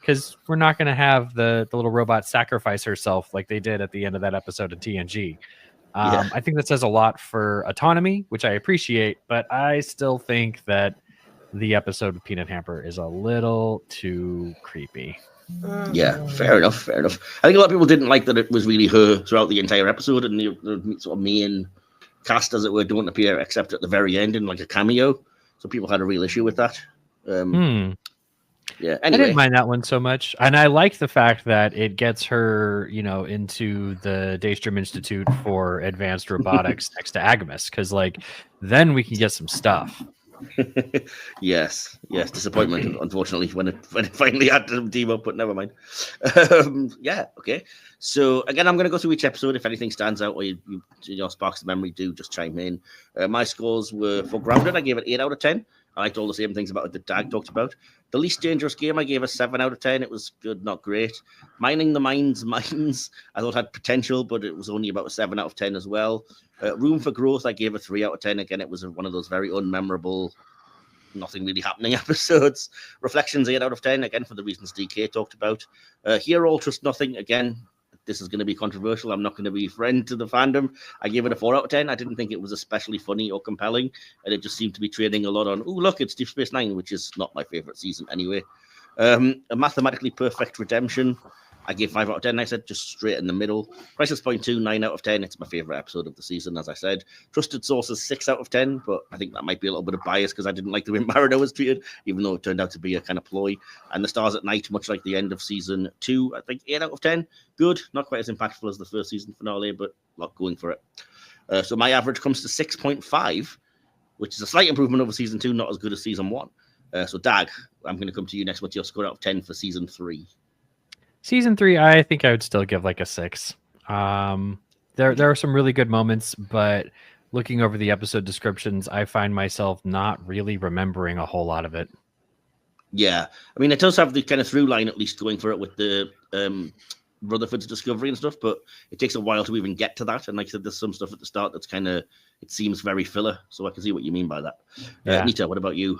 because we're not going to have the little robot sacrifice herself like they did at the end of that episode of TNG. I think that says a lot for autonomy, which I appreciate, but I still think that the episode of Peanut Hamper is a little too creepy. Yeah, fair enough. I think a lot of people didn't like that it was really her throughout the entire episode, and the sort of main cast, as it were, don't appear except at the very end in like a cameo. So people had a real issue with that. Yeah, anyway. I didn't mind that one so much, and I like the fact that it gets her, into the Daystrom Institute for Advanced Robotics next to Agamus, because then we can get some stuff. yes, disappointment, unfortunately, when it finally had to team up, but never mind. Okay. So again, I'm going to go through each episode. If anything stands out or you sparks the memory, do just chime in. My scores were for Grounded. I gave it 8 out of 10. I liked all the same things about it that Dag talked about. The Least Dangerous Game, I gave a 7 out of 10. It was good, not great. Mining the Mines, I thought had potential, but it was only about a 7 out of 10 as well. Room for Growth, I gave a 3 out of 10. Again, it was one of those very unmemorable, nothing really happening episodes. Reflections, 8 out of 10, again, for the reasons DK talked about. Here, All Trust Nothing, again, this is going to be controversial. I'm not going to be a friend to the fandom. I gave it a 4 out of 10. I didn't think it was especially funny or compelling, and it just seemed to be trading a lot on, look, it's Deep Space Nine, which is not my favorite season anyway. A Mathematically Perfect Redemption, I gave 5 out of 10. I said just straight in the middle. Crisis Point 2, 9 out of 10. It's my favorite episode of the season, as I said. Trusted Sources, 6 out of 10, but I think that might be a little bit of bias because I didn't like the way Mariner was treated, even though it turned out to be a kind of ploy. And The Stars at Night, much like the end of season 2, I think 8 out of 10. Good, not quite as impactful as the first season finale, but a lot going for it. So my average comes to 6.5, which is a slight improvement over season 2, not as good as season 1. So Dag, I'm going to come to you next. What's your score out of 10 for season 3? Season 3, I think I would still give like a 6. There are some really good moments, but looking over the episode descriptions, I find myself not really remembering a whole lot of it. Yeah, I mean, it does have the kind of through line at least going for it with the Rutherford's discovery and stuff, but it takes a while to even get to that. And like I said, there's some stuff at the start that's kind of, it seems very filler. So I can see what you mean by that. Yeah. Nita, what about you?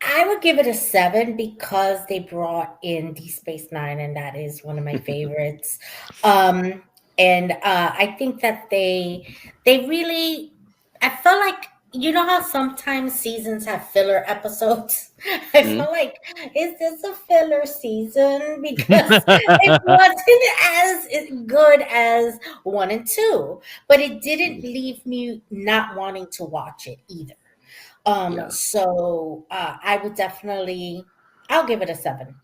I would give it a 7 because they brought in Deep Space Nine, and that is one of my favorites. And I think that they really, I felt like, you know how sometimes seasons have filler episodes? I feel like, is this a filler season? Because it wasn't as good as 1 and 2, but it didn't leave me not wanting to watch it either. So I would definitely, I'll give it a 7.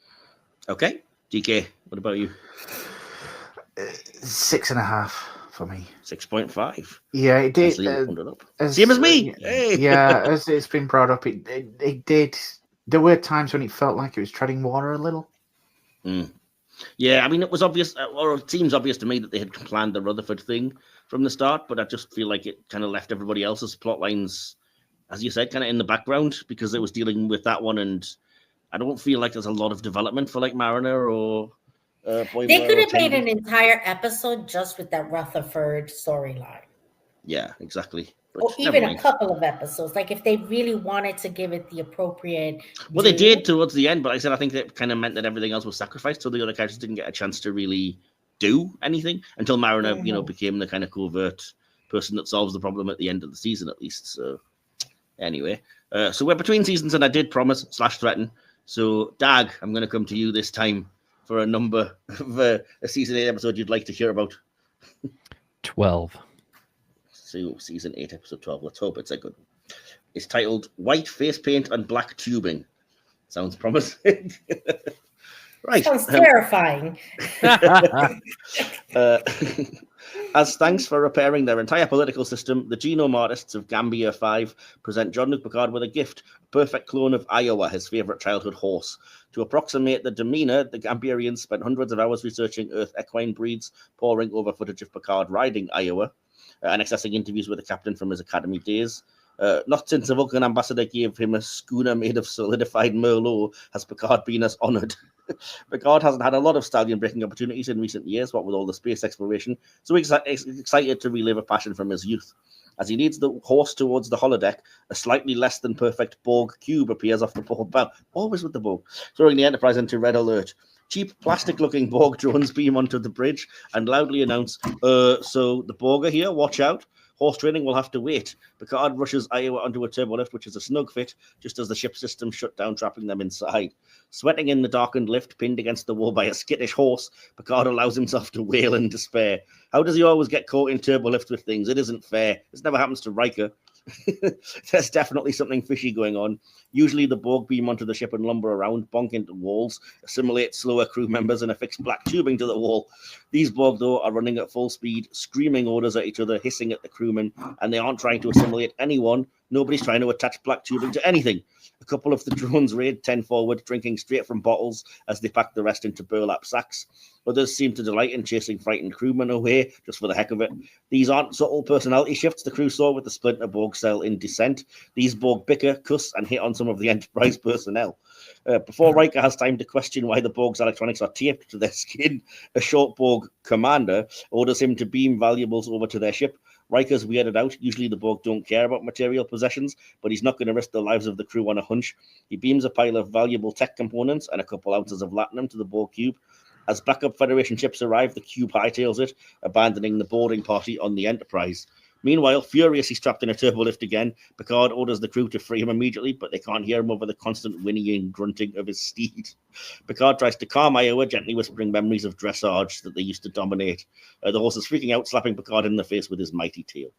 Okay. DK, what about you? 6.5 for me. 6.5. Yeah, it did. Same as me. Hey. Yeah, as it's been brought up, it did. There were times when it felt like it was treading water a little. Yeah, I mean, it was obvious, or it seems obvious to me that they had planned the Rutherford thing from the start, but I just feel like it kind of left everybody else's plot lines, as you said, kind of in the background because it was dealing with that one, and I don't feel like there's a lot of development for like Mariner or Boimler. They could have made an entire episode just with that Rutherford storyline. Yeah, exactly. Or even a couple of episodes, like if they really wanted to give it the appropriate. Well, they did towards the end, but I think that kind of meant that everything else was sacrificed, so the other characters didn't get a chance to really do anything until Mariner, became the kind of covert person that solves the problem at the end of the season, at least. So Anyway, so we're between seasons, and I did promise / threaten. So, Dag, I'm going to come to you this time for a number of a season 8 episode you'd like to hear about. 12. So, season 8, episode 12. Let's hope it's a good one. It's titled White Face Paint and Black Tubing. Sounds promising. Right. Sounds terrifying. As thanks for repairing their entire political system, the genome artists of Gambia 5 present Jean-Luc Picard with a gift, a perfect clone of Iowa, his favorite childhood horse. To approximate the demeanor, the Gambierians spent hundreds of hours researching Earth equine breeds, poring over footage of Picard riding Iowa, and accessing interviews with the captain from his academy days. Not since the Vulcan ambassador gave him a schooner made of solidified Merlot has Picard been as honoured. Picard hasn't had a lot of stallion-breaking opportunities in recent years, what with all the space exploration, so he's excited to relive a passion from his youth. As he leads the horse towards the holodeck, a slightly less than perfect Borg cube appears off the Borg bow, always with the Borg, throwing the Enterprise into red alert. Cheap, plastic-looking Borg drones beam onto the bridge and loudly announce, so the Borg are here, watch out. Horse training will have to wait. Picard rushes Iowa onto a turbolift, which is a snug fit, just as the ship system shut down, trapping them inside. Sweating in the darkened lift, pinned against the wall by a skittish horse, Picard allows himself to wail in despair. How does he always get caught in turbolift with things? It isn't fair. This never happens to Riker. There's definitely something fishy going on. Usually the Borg beam onto the ship and lumber around, bonk into walls, assimilate slower crew members, and affix black tubing to the wall. These Borg, though, are running at full speed, screaming orders at each other, hissing at the crewmen, and they aren't trying to assimilate anyone. Nobody's trying to attach black tubing to anything. A couple of the drones raid 10 forward, drinking straight from bottles as they pack the rest into burlap sacks. Others seem to delight in chasing frightened crewmen away, just for the heck of it. These aren't subtle personality shifts the crew saw with the Splinter Borg cell in Descent. These Borg bicker, cuss, and hit on some of the Enterprise personnel. Before Riker has time to question why the Borg's electronics are taped to their skin, a short Borg commander orders him to beam valuables over to their ship. Riker's weirded out. Usually the Borg don't care about material possessions, but he's not going to risk the lives of the crew on a hunch. He beams a pile of valuable tech components and a couple ounces of latinum to the Borg cube. As backup Federation ships arrive, the cube hightails it, abandoning the boarding party on the Enterprise. Meanwhile, furious he's trapped in a turbolift again, Picard orders the crew to free him immediately, but they can't hear him over the constant whinnying grunting of his steed. Picard tries to calm Iowa, gently whispering memories of dressage that they used to dominate. The horse is freaking out, slapping Picard in the face with his mighty tail.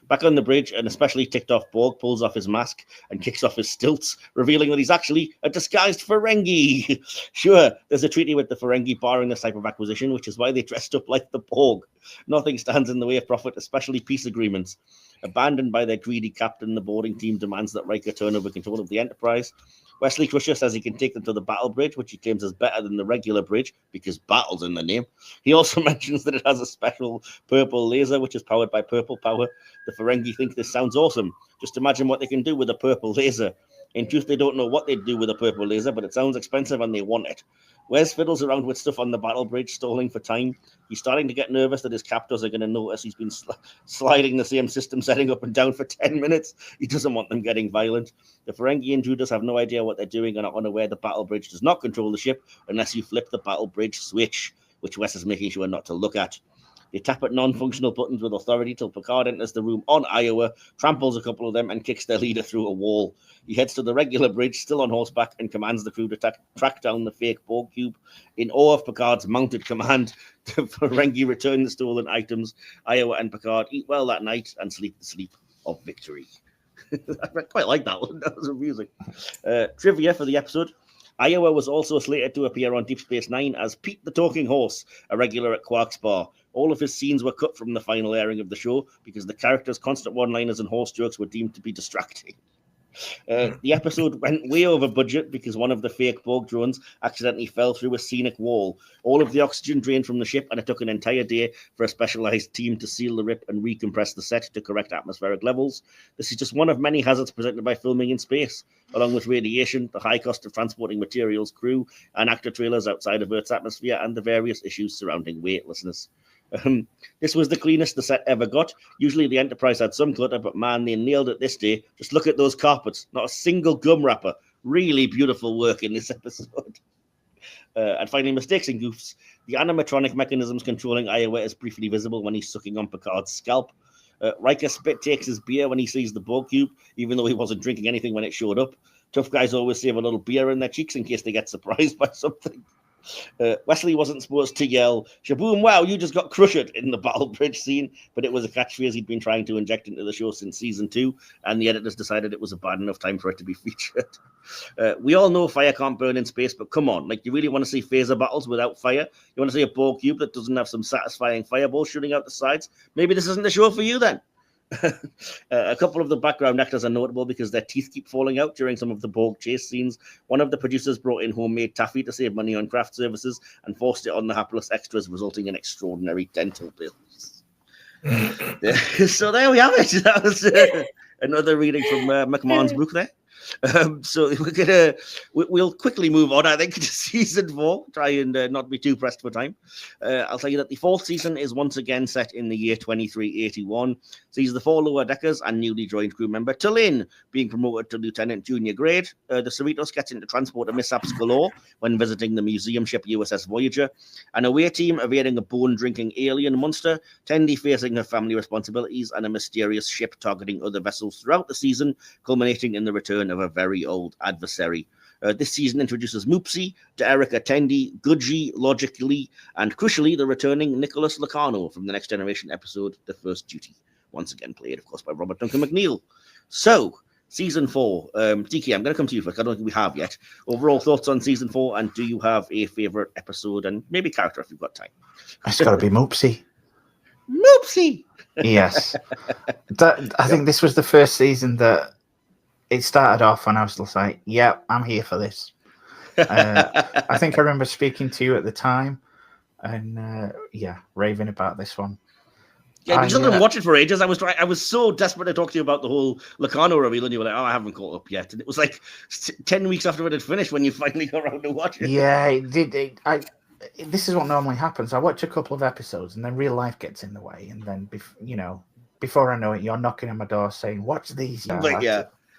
Back on the bridge, an especially ticked-off Borg pulls off his mask and kicks off his stilts, revealing that he's actually a disguised Ferengi. Sure, there's a treaty with the Ferengi barring this type of acquisition, which is why they dressed up like the Borg. Nothing stands in the way of profit, especially peace agreements. Abandoned by their greedy captain, the boarding team demands that Riker turn over control of the Enterprise. Wesley Crusher says he can take them to the battle bridge, which he claims is better than the regular bridge, because battle's in the name. He also mentions that it has a special purple laser, which is powered by purple power. The Ferengi think this sounds awesome. Just imagine what they can do with a purple laser. In truth, they don't know what they'd do with a purple laser, but it sounds expensive and they want it. Wes fiddles around with stuff on the battle bridge, stalling for time. He's starting to get nervous that his captors are going to notice he's been sliding the same system setting up and down for 10 minutes. He doesn't want them getting violent. The Ferengi intruders have no idea what they're doing and are unaware the battle bridge does not control the ship unless you flip the battle bridge switch, which Wes is making sure not to look at. They tap at non-functional buttons with authority till Picard enters the room on Iowa, tramples a couple of them, and kicks their leader through a wall. He heads to the regular bridge, still on horseback, and commands the crew to track down the fake Borg cube. In awe of Picard's mounted command, the Ferengi return the stolen items. Iowa and Picard eat well that night and sleep the sleep of victory. I quite like that one. That was amusing. Trivia for the episode. Iowa was also slated to appear on Deep Space Nine as Pete the Talking Horse, a regular at Quark's Bar. All of his scenes were cut from the final airing of the show because the character's constant one-liners and horse jokes were deemed to be distracting. The episode went way over budget because one of the fake Borg drones accidentally fell through a scenic wall. All of the oxygen drained from the ship, and it took an entire day for a specialized team to seal the rip and recompress the set to correct atmospheric levels. This is just one of many hazards presented by filming in space, along with radiation, the high cost of transporting materials, crew, and actor trailers outside of Earth's atmosphere, and the various issues surrounding weightlessness. This was the cleanest the set ever got. Usually the Enterprise had some clutter, but man, they nailed it this day. Just look at those carpets. Not a single gum wrapper. Really beautiful work in this episode. And finally, mistakes and goofs. The animatronic mechanisms controlling Iowa is briefly visible when he's sucking on Picard's scalp. Riker spit takes his beer when he sees the ball cube, even though he wasn't drinking anything when it showed up. Tough guys always save a little beer in their cheeks in case they get surprised by something. Wesley wasn't supposed to yell, "Shaboom, wow, you just got crushed" in the battle bridge scene, but it was a catchphrase he'd been trying to inject into the show since season 2, and the editors decided it was a bad enough time for it to be featured. We all know fire can't burn in space, but come on, like, you really want to see phaser battles without fire? You want to see a ball cube that doesn't have some satisfying fireballs shooting out the sides? Maybe this isn't the show for you then. A couple of the background actors are notable because their teeth keep falling out during some of the Borg chase scenes. One of the producers brought in homemade taffy to save money on craft services and forced it on the hapless extras, resulting in extraordinary dental bills. So there we have it. That was another reading from McMahon's book there. So we'll quickly move on, I think, to season 4. Try and not be too pressed for time. I'll tell you that the 4th season is once again set in the year 2381. Sees the 4 lower deckers and newly joined crew member Tulin being promoted to lieutenant junior grade. The Cerritos gets into transporter mishaps galore when visiting the museum ship USS Voyager. An away team evading a bone-drinking alien monster, Tendi facing her family responsibilities, and a mysterious ship targeting other vessels throughout the season, culminating in the return of a very old adversary. This season introduces Moopsy, Erica Tendi, Gudgy, Logically, and crucially, the returning Nicholas Locano from the Next Generation episode, The First Duty. Once again played, of course, by Robert Duncan McNeil. So, season 4. DK, I'm going to come to you first. I don't think we have yet. Overall thoughts on season 4, and do you have a favourite episode and maybe character if you've got time? It's got to be Moopsy. Moopsy! Yes. I think this was the first season that it started off and I was just like, yeah, I'm here for this. I think I remember speaking to you at the time and, raving about this one. Yeah, we still didn't watch it for ages. I was so desperate to talk to you about the whole Locano reveal, and you were like, "Oh, I haven't caught up yet." And it was like 10 weeks after it had finished when you finally got around to watch it. Yeah, it did. This is what normally happens. I watch a couple of episodes, and then real life gets in the way, and then before I know it, you're knocking on my door saying, "Watch these."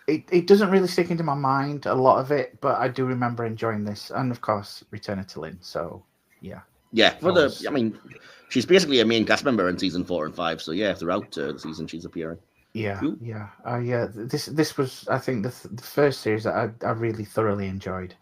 It doesn't really stick into my mind, a lot of it, but I do remember enjoying this, and of course, Return to Lynn. So yeah. Yeah, she's basically a main cast member in season 4 and 5. So yeah, throughout the season she's appearing. Yeah, cool. This was, I think, the first series that I really thoroughly enjoyed.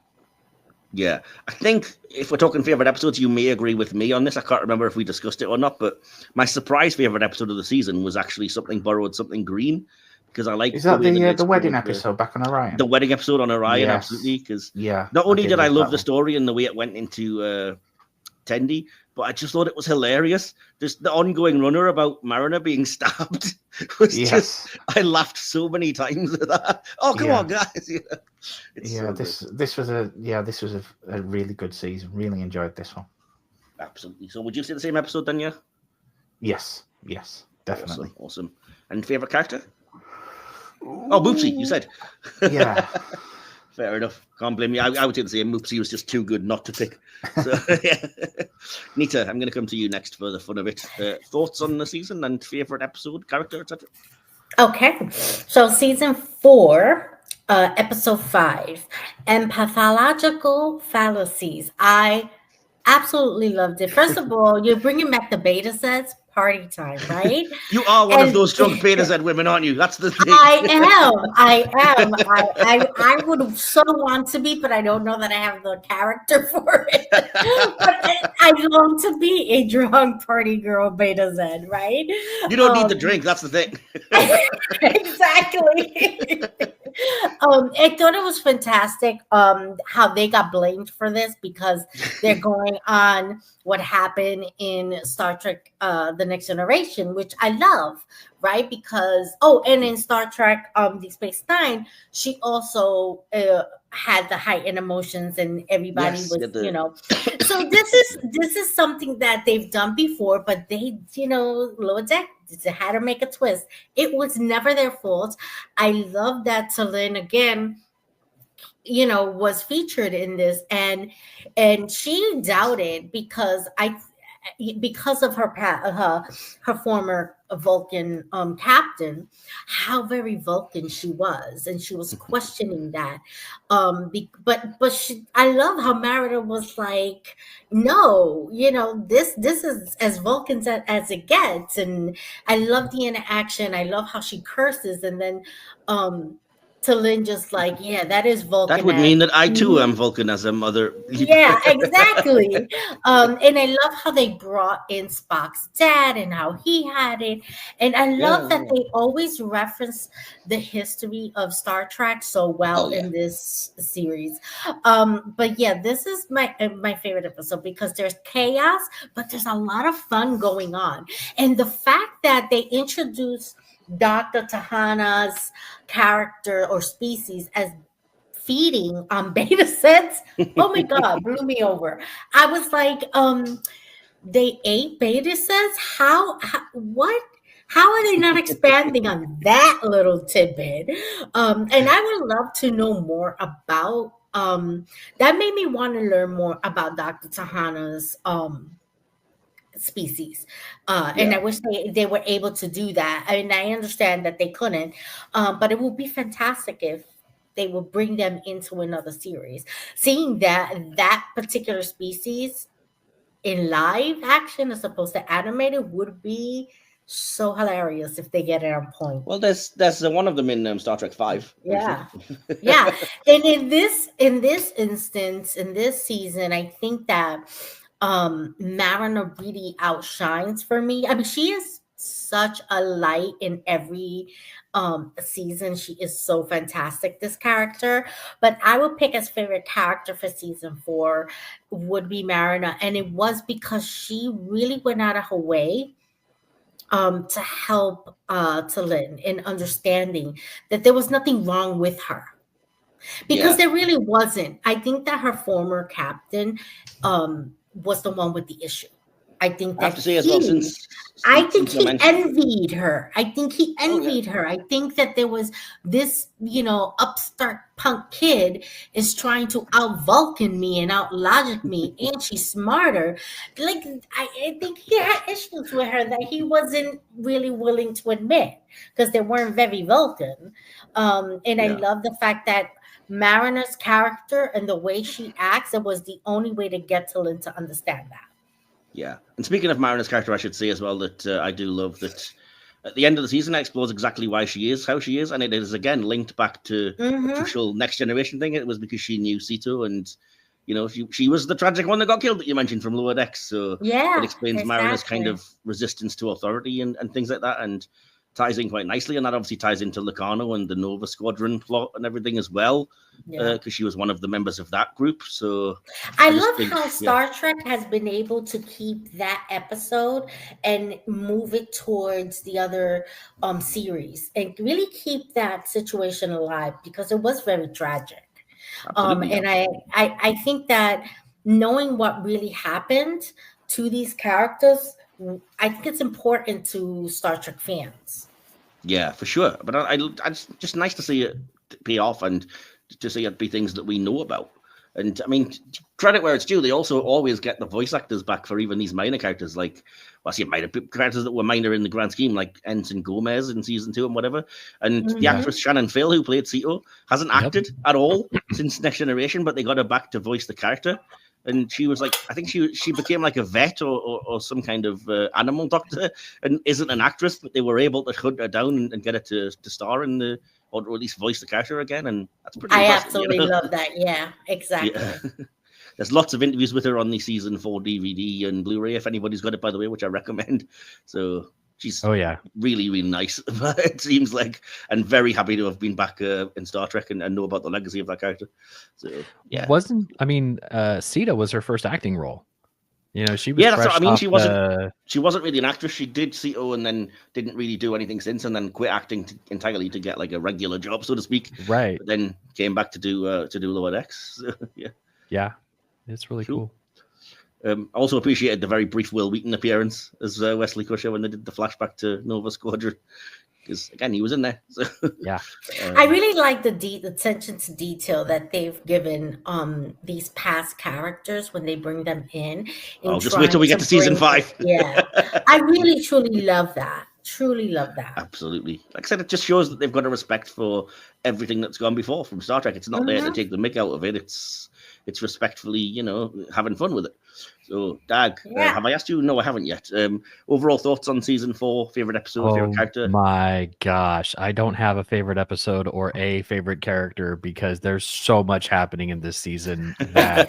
Yeah, I think if we're talking favorite episodes, you may agree with me on this. I can't remember if we discussed it or not, but my surprise favorite episode of the season was actually Something Borrowed, Something Green. Because I like the wedding episode back on Orion. The wedding episode on Orion, yes. Absolutely. Because not only did I love the story and the way it went into Tendi, but I just thought it was hilarious. Just the ongoing runner about Mariner being stabbed was just, I laughed so many times at that. Oh, come on, guys! This was a really good season. Really enjoyed this one. Absolutely. So, would you say the same episode then? Yeah. Yes, definitely. Awesome. And favorite character? Oh, Moopsy, you said. Yeah. Fair enough. Can't blame you. I would say the same. Moopsy was just too good not to pick. So, yeah. Nita, I'm going to come to you next for the fun of it. Thoughts on the season and favorite episode, character, etc.? Okay. So season 4, episode 5, Empathological Fallacies. I absolutely loved it. First of all, you're bringing back the beta sets. Party time, right? You are one of those drunk beta Z women, aren't you? That's the thing. I am. I would so want to be, but I don't know that I have the character for it. But I long to be a drunk party girl beta Z, right? You don't need the drink. That's the thing. Exactly. I thought it was fantastic how they got blamed for this because they're going on what happened in Star Trek The Next Generation, which I love, right? Because, and in Star Trek Deep Space Nine, she also had the heightened emotions and everybody was, So this is something that they've done before, but they, Lower Deck had to make a twist. It was never their fault. I love that Tulin again, was featured in this, and she doubted because because of her former Vulcan captain, how very Vulcan she was, and she was questioning that. I love how Mariner was like, no, this is as Vulcan as it gets, and I love the interaction. I love how she curses, and then T'Lyn just like, yeah, that is Vulcan. That would mean that I too am Vulcan as a mother. Yeah, exactly. And I love how they brought in Spock's dad and how he had it. And I love that they always reference the history of Star Trek so well in this series. But yeah, this is my favorite episode because there's chaos, but there's a lot of fun going on. And the fact that they introduce Dr. Tahana's character or species as feeding on beta sets, oh my god, blew me over. I was like, they ate beta sets? What? How are they not expanding on that little tidbit? And I would love to know more about that. Made me want to learn more about Dr. Tahana's species, and I wish they were able to do that. I mean, I understand that they couldn't, but it would be fantastic if they will bring them into another series. Seeing that particular species in live action as opposed to animated would be so hilarious if they get it on point. Well, there's one of them in Star Trek V. Yeah, yeah. And in this instance, in this season, I think that Mariner really outshines for me. I mean, she is such a light in every season. She is so fantastic, this character. But I would pick as favorite character for season 4 would be Mariner, and it was because she really went out of her way to help T'Lyn in understanding that there was nothing wrong with her. Because there really wasn't. I think that her former captain was the one with the issue. I think that I have to say as well, since he envied her. I think he envied her. I think that there was this, upstart punk kid is trying to out Vulcan me and out logic me, and she's smarter. Like I think he had issues with her that he wasn't really willing to admit because they weren't very Vulcan. I love the fact that Mariner's character and the way she acts, it was the only way to get T'Lyn to understand that. Yeah. And speaking of Mariner's character, I should say as well that I do love that at the end of the season, it explores exactly why she is how she is. And it is, again, linked back to the crucial Next Generation thing. It was because she knew Sito and, she was the tragic one that got killed that you mentioned from Lower Decks. So it explains Mariner's kind of resistance to authority and things like that. And ties in quite nicely, and that obviously ties into Locarno and the Nova Squadron plot and everything as well, because she was one of the members of that group. So I love how Star Trek has been able to keep that episode and move it towards the other series and really keep that situation alive because it was very tragic. And I think that knowing what really happened to these characters, I think it's important to Star Trek fans. Yeah, for sure. But it's just nice to see it pay off and to see it be things that we know about. And I mean, credit where it's due, they also always get the voice actors back for even these minor characters, like, minor characters that were minor in the grand scheme, like Ensign Gomez in season 2 and whatever. And the actress Shannon Phil, who played Sito, hasn't acted at all since Next Generation, but they got her back to voice the character. And she was like, I think she became like a vet or some kind of animal doctor and isn't an actress, but they were able to hunt her down and get her to star in or at least voice the character again. And that's pretty impressive. Absolutely love that. Yeah, exactly. Yeah. There's lots of interviews with her on the season 4 DVD and Blu-ray, if anybody's got it, by the way, which I recommend. So she's really, really nice, it seems like, and very happy to have been back in Star Trek and know about the legacy of that character. So Sita was her first acting role. She was that's what I mean. She wasn't really an actress. She did Sito and then didn't really do anything since, and then quit acting entirely to get like a regular job, so to speak. Right. But then came back to do Lower Decks. So, yeah, it's really cool. Also appreciated the very brief Will Wheaton appearance as Wesley Crusher when they did the flashback to Nova Squadron. because again, he was in there. So, Yeah. I really like the attention to detail that they've given these past characters when they bring them in. Just wait till we get to season 5. Yeah, I really truly love that. Truly love that. Absolutely. Like I said, it just shows that they've got a respect for everything that's gone before from Star Trek. It's not there to take the mick out of it. It's respectfully, having fun with it. So, Dag, have I asked you? No, I haven't yet. Overall thoughts on season 4? Favorite episode? Favorite character? Oh my gosh, I don't have a favorite episode or a favorite character because there's so much happening in this season that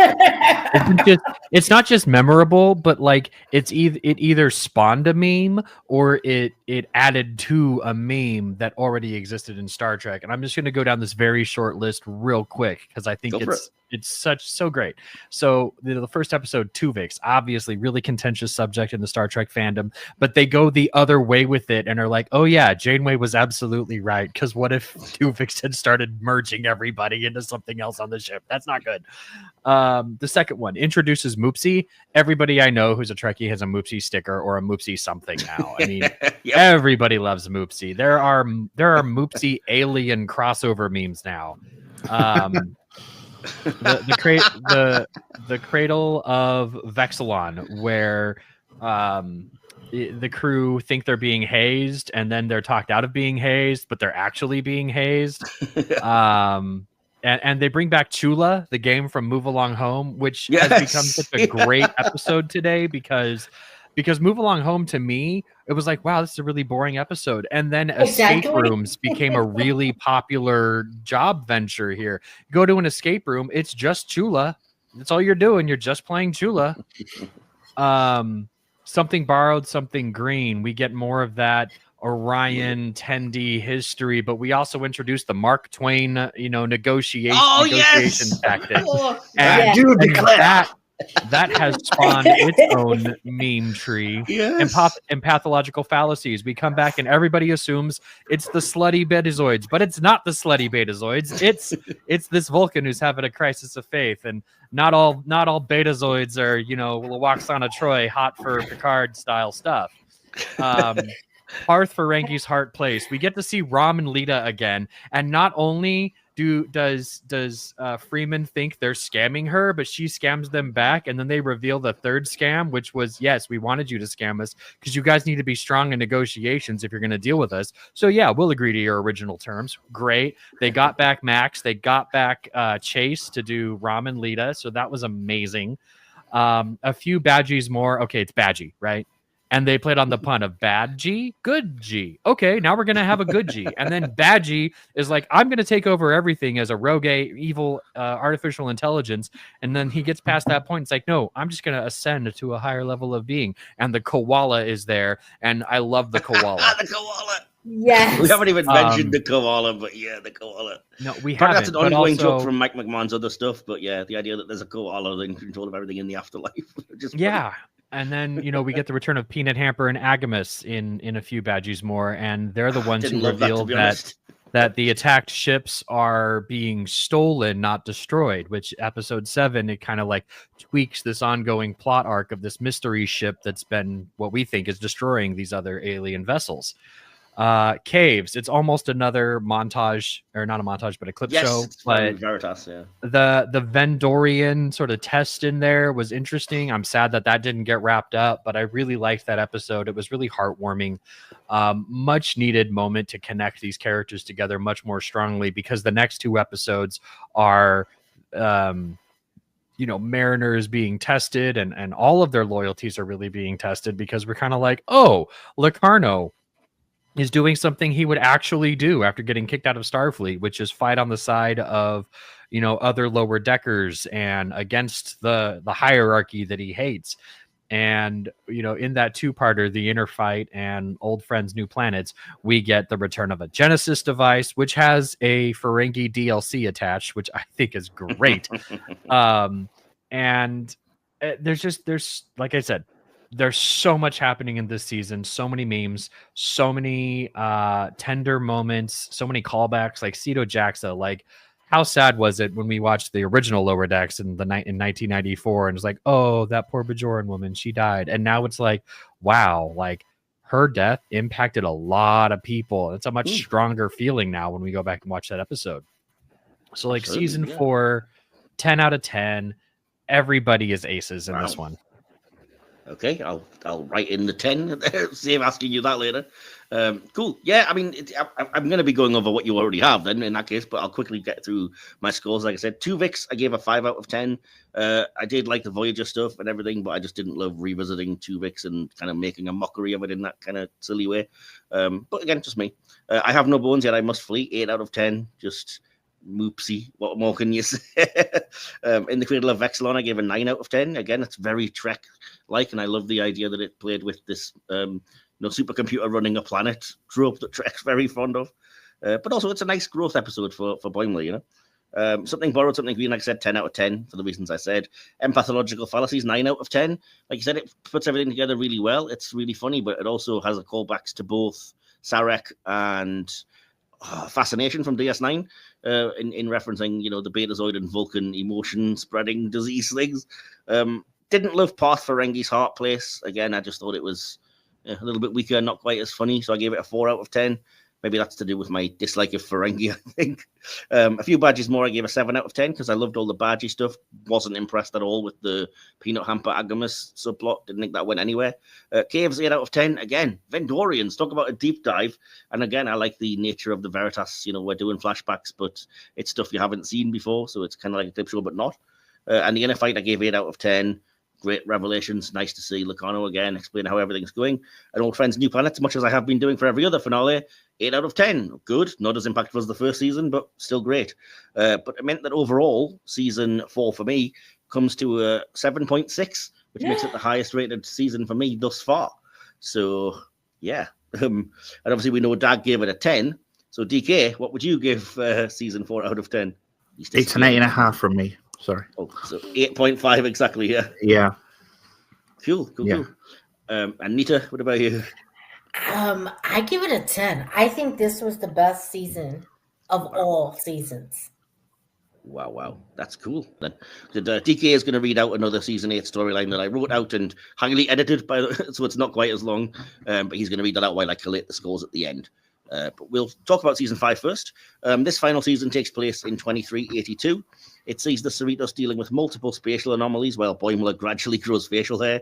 it's not just memorable, but like it either spawned a meme or it added to a meme that already existed in Star Trek. And I'm just going to go down this very short list real quick because I think it's so great. So the first episode, Tuvix, obviously really contentious subject in the Star Trek fandom, but they go the other way with it and are like, oh yeah, Janeway was absolutely right. Because what if Tuvix had started merging everybody into something else on the ship? That's not good. The second one introduces Moopsie. Everybody I know who's a Trekkie has a Moopsie sticker or a Moopsie something now. I mean, Everybody loves Moopsie. There are Moopsie alien crossover memes now. The cradle of Vexilon, where the crew think they're being hazed and then they're talked out of being hazed, but they're actually being hazed. And they bring back Chula, the game from Move Along Home, which has become such a great episode today because Move Along Home, to me, it was like, wow, this is a really boring episode. And then escape rooms became a really popular job venture here. Go to an escape room, it's just Chula. That's all you're doing. You're just playing Chula. Something borrowed, something green. We get more of that Orion Tendi history, but we also introduced the Mark Twain, negotiation tactic. And that has spawned its own meme tree and pathological fallacies. We come back and everybody assumes it's the slutty betazoids, but it's not the slutty betazoids. It's this Vulcan who's having a crisis of faith, and not all betazoids are Waxana Troy hot for Picard style stuff. Parth Ferengi's heart place. We get to see Rom and Lita again, and not only does Freeman think they're scamming her, but she scams them back, and then they reveal the third scam, which was, yes, we wanted you to scam us because you guys need to be strong in negotiations if you're going to deal with us. So yeah, we'll agree to your original terms. Great. They got back Max. They got back Chase to do Rom and Lita, so that was amazing. A few Badgies more. Okay, it's Badgie, right? And they played on the pun of bad G, good G. Okay, now we're going to have a good G. And then Badgie is like, I'm going to take over everything as a rogue, evil artificial intelligence. And then he gets past that point. It's like, no, I'm just going to ascend to a higher level of being. And the koala is there. And I love the koala. The koala. Yes. We haven't even mentioned the koala, but yeah, the koala. No, we haven't. That's an ongoing joke from Mike McMahon's other stuff. But yeah, the idea that there's a koala in control of everything in the afterlife. Yeah. And then, we get the return of Peanut Hamper and Agamus in a few Badgies more, and they're the ones who reveal that the attacked ships are being stolen, not destroyed, which episode 7, it kind of like tweaks this ongoing plot arc of this mystery ship that's been what we think is destroying these other alien vessels. Caves, it's almost another montage, or not a montage, but a clip show. But Veritas, yeah. The Vendorian sort of test in there was interesting. I'm sad that didn't get wrapped up, but I really liked that episode. It was really heartwarming. Much needed moment to connect these characters together much more strongly, because the next 2 episodes are Mariners being tested, and all of their loyalties are really being tested, because we're kind of like, oh, Locarno is doing something he would actually do after getting kicked out of Starfleet, which is fight on the side of, other lower deckers and against the hierarchy that he hates. And, in that 2-parter, the Inner Fight and Old Friends, New Planets, we get the return of a Genesis device, which has a Ferengi DLC attached, which I think is great. And there's, like I said, there's so much happening in this season, so many memes, so many tender moments, so many callbacks, like Ceto Jaxa. Like, how sad was it when we watched the original Lower Decks in 1994, and it's like, oh, that poor Bajoran woman, she died. And now it's like, wow, like her death impacted a lot of people. It's a much Mm. stronger feeling now when we go back and watch that episode. So like Absolutely, season yeah. 4, 10 out of 10. Everybody is aces in Wow. this one. Okay, I'll write in the 10. Save asking you that later. Cool. Yeah, I mean, I'm going to be going over what you already have then in that case, but I'll quickly get through my scores. Like I said, Tuvix, I gave a 5 out of 10. I did like the Voyager stuff and everything, but I just didn't love revisiting Tuvix and kind of making a mockery of it in that kind of silly way. But again, just me. I have no bones yet. I must flee. 8 out of 10. Just moopsy. What more can you say? In the Cradle of Vexilon, I gave a 9 out of 10. Again, it's very Trek-like, and I love the idea that it played with this supercomputer running a planet trope that Trek's very fond of. But also, it's a nice growth episode for Boimler, Something Borrowed, Something Green, like I said, 10 out of 10 for the reasons I said. Empathological Fallacies, 9 out of 10. Like you said, it puts everything together really well. It's really funny, but it also has a callbacks to both Sarek and Fascination from DS9 in referencing, the Betazoid and Vulcan emotion-spreading disease things. Didn't love Path Ferengi's Heart Place. Again, I just thought it was a little bit weaker, not quite as funny, so I gave it a 4 out of 10. Maybe that's to do with my dislike of Ferengi, I think. A few badges more, I gave a 7 out of 10 because I loved all the badgy stuff. Wasn't impressed at all with the Peanut Hamper Agamus subplot. Didn't think that went anywhere. Caves, 8 out of 10. Again, Vendorians, talk about a deep dive. And again, I like the nature of the Veritas. We're doing flashbacks, but it's stuff you haven't seen before, so it's kind of like a clip show, but not. And the Inner Fight, I gave 8 out of 10. Great revelations. Nice to see Lacano again, explain how everything's going. And Old Friends, New Planets, much as I have been doing for every other finale, 8 out of 10. Good. Not as impactful as the first season, but still great. But it meant that overall, season 4 for me comes to a 7.6, which makes it the highest rated season for me thus far. So, yeah. And obviously, we know Dag gave it a 10. So, DK, what would you give season 4 out of 10? It's an 8.5 from me. Sorry. Oh, so 8.5 exactly, yeah. Yeah. Cool. And Nita, what about you? I give it a 10. I think this was the best season of all seasons. Wow. That's cool. Then DK is going to read out another season 8 storyline that I wrote out and highly edited, so it's not quite as long. But he's going to read that out while I collate the scores at the end. But we'll talk about season 5 first. This final season takes place in 2382. It sees the Cerritos dealing with multiple spatial anomalies while Boimler gradually grows facial hair.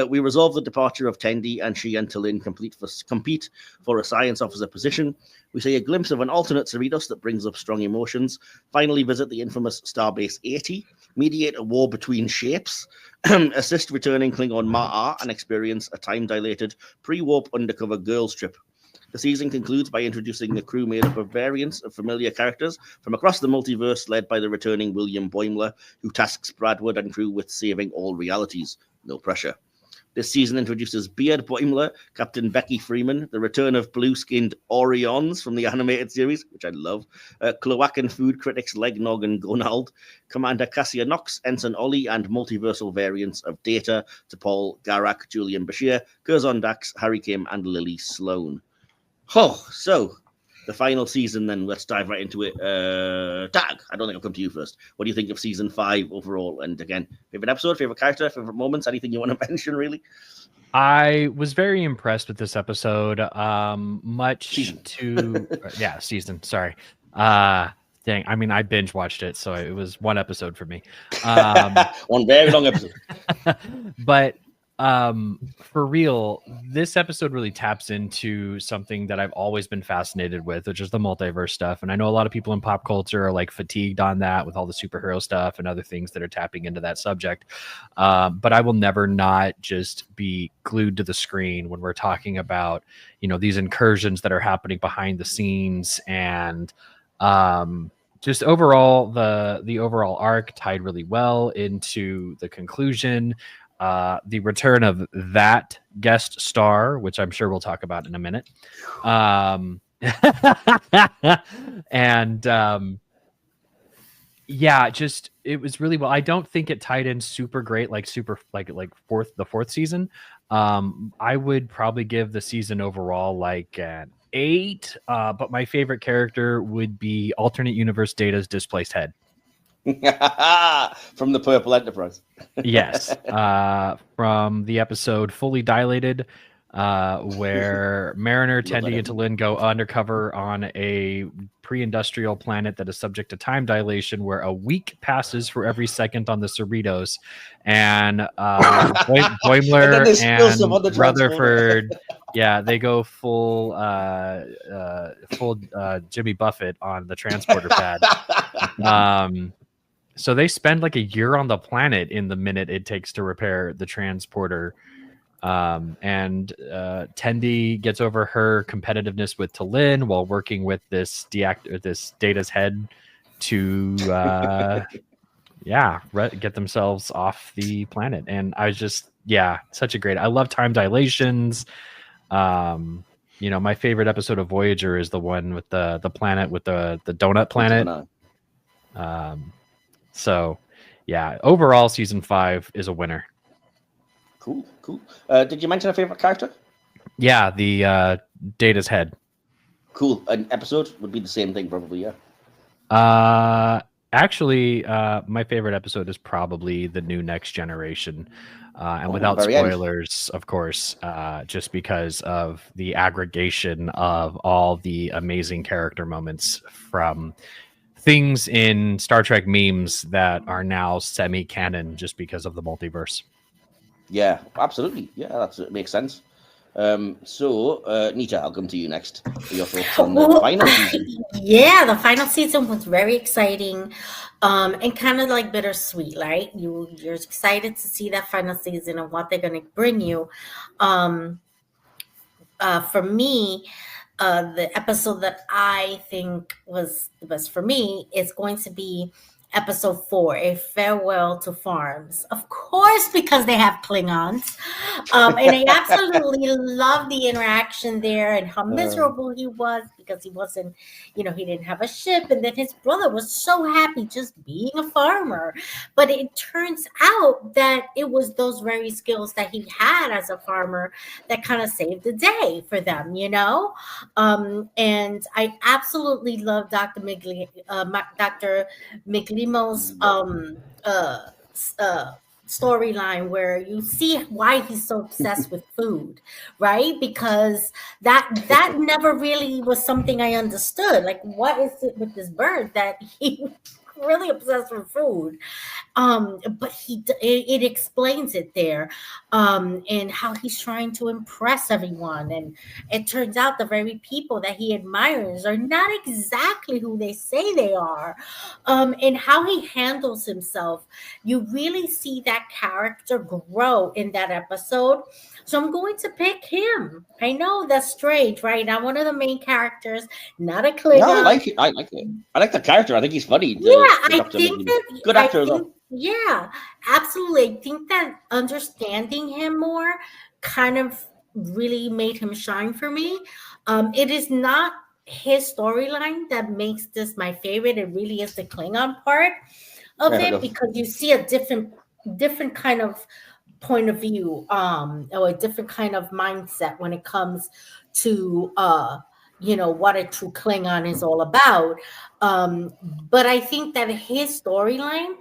We resolve the departure of Tendi, and she and Tallinn compete for a science officer position. We see a glimpse of an alternate Cerritos that brings up strong emotions. Finally visit the infamous Starbase 80, mediate a war between shapes, assist returning Klingon Ma'a, and experience a time-dilated pre-warp undercover girls trip. The season concludes by introducing a crew made up of variants of familiar characters from across the multiverse, led by the returning William Boimler, who tasks Bradwood and crew with saving all realities. No pressure. This season introduces Beard Boimler, Captain Becky Freeman, the return of blue-skinned Orions from the animated series, which I love, Cloacan food critics Legnog and Gonald, Commander Cassia Knox, Ensign Ollie, and multiversal variants of Data, T'Pol, Garak, Julian Bashir, Curzon Dax, Harry Kim, and Lily Sloan. Oh, so the final season then, let's dive right into it. Dag, I don't think I'll come to you first. What do you think of season 5 overall? And again, favorite episode, favorite character, favorite moments, anything you want to mention, really? I was very impressed with this episode. Season. Sorry. Dang, I mean, I binge watched it, so it was one episode for me. One very long episode. But for real, this episode really taps into something that I've always been fascinated with, which is the multiverse stuff. And I know a lot of people in pop culture are like fatigued on that with all the superhero stuff and other things that are tapping into that subject. But I will never not just be glued to the screen when we're talking about, these incursions that are happening behind the scenes, and just overall, the overall arc tied really well into the conclusion. The return of that guest star, which I'm sure we'll talk about in a minute. Just it was really well. I don't think it tied in super great, like the fourth season. I would probably give the season overall like an 8. But my favorite character would be alternate universe Data's displaced head. From the Purple Enterprise. Yes. From the episode Fully Dilated, where Mariner, Tendi, and T'Lyn go undercover on a pre-industrial planet that is subject to time dilation, where a week passes for every second on the Cerritos, and Boimler and Rutherford, they go full Jimmy Buffett on the transporter pad. So they spend like a year on the planet in the minute it takes to repair the transporter. And Tendi gets over her competitiveness with T'Lyn while working with this Data's head to get themselves off the planet. And I was just such a great. I love time dilations. My favorite episode of Voyager is the one with the planet with the donut planet. So overall season 5 is a winner. Cool. Did you mention a favorite character? Yeah, the Data's head. Cool. An episode would be the same thing, probably. Yeah. Actually, my favorite episode is probably the new Next Generation, and without spoilers, of course, just because of the aggregation of all the amazing character moments from things in Star Trek memes that are now semi-canon just because of the multiverse. Yeah, absolutely. Yeah, that makes sense. So, Nita, I'll come to you next for your thoughts on the final season. Yeah, the final season was very exciting, and kind of like bittersweet, right? You're excited to see that final season and what they're going to bring you. For me, the episode that I think was the best for me is going to be episode 4, A Farewell to Farms. Of course, because they have Klingons. And I absolutely love the interaction there and how miserable he was because he wasn't, he didn't have a ship. And then his brother was so happy just being a farmer. But it turns out that it was those very skills that he had as a farmer that kind of saved the day for them, And I absolutely love Dr. Miglimo's storyline where you see why he's so obsessed with food, right? Because that never really was something I understood. Like, what is it with this bird that he really obsessed with food? But it explains it there, and how he's trying to impress everyone. And it turns out the very people that he admires are not exactly who they say they are, and how he handles himself. You really see that character grow in that episode. So I'm going to pick him. I know that's strange, right? Not one of the main characters, not a Klingon. No, I like it. I like the character. I think he's funny. I think that good actor as well. Yeah, absolutely. I think that understanding him more kind of really made him shine for me. It is not his storyline that makes this my favorite. It really is the Klingon part of it, because you see a different kind of point of view, or a different kind of mindset when it comes to what a true Klingon is all about. But I think that his storyline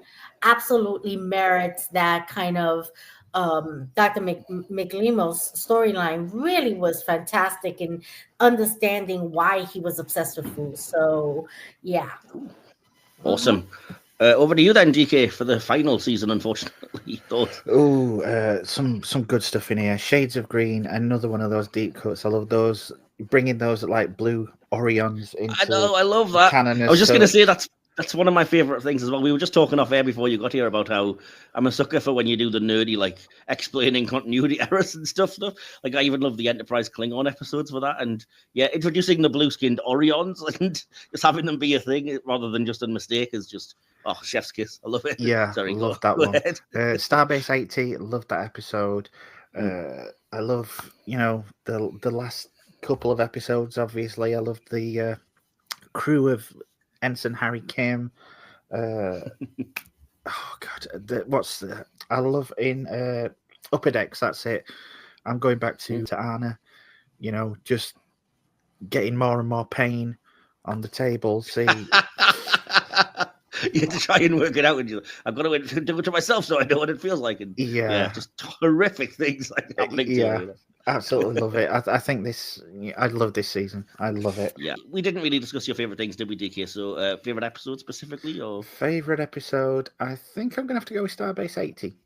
absolutely merits that kind of Dr. McLemo's storyline really was fantastic in understanding why he was obsessed with food. So, yeah. Awesome. Over to you then, DK, for the final season, unfortunately. Some good stuff in here. Shades of Green, another one of those deep cuts. I love those. Bringing those like blue Orions into I know, I love that. I was just going to say that's one of my favorite things as well. We were just talking off air before you got here about how I'm a sucker for when you do the nerdy, like explaining continuity errors and stuff. Like, I even love the Enterprise Klingon episodes for that. And yeah, introducing the blue-skinned Orions and just having them be a thing rather than just a mistake is just, chef's kiss. I love it. Yeah, sorry, love that one. Starbase 80, love that episode. I love, the last couple of episodes. Obviously, I love the crew of Ensign Harry Kim. I love in Upper Decks. That's it. I'm going back to Anna. Just getting more and more pain on the table. See, you have to try and work it out. And I've got to do it to myself so I know what it feels like. And just horrific things like happening. Absolutely love it. I think this. I love this season. I love it. Yeah, we didn't really discuss your favorite things, did we, DK? So, favorite episode specifically, or Favorite episode? I think I'm gonna have to go with Starbase 80.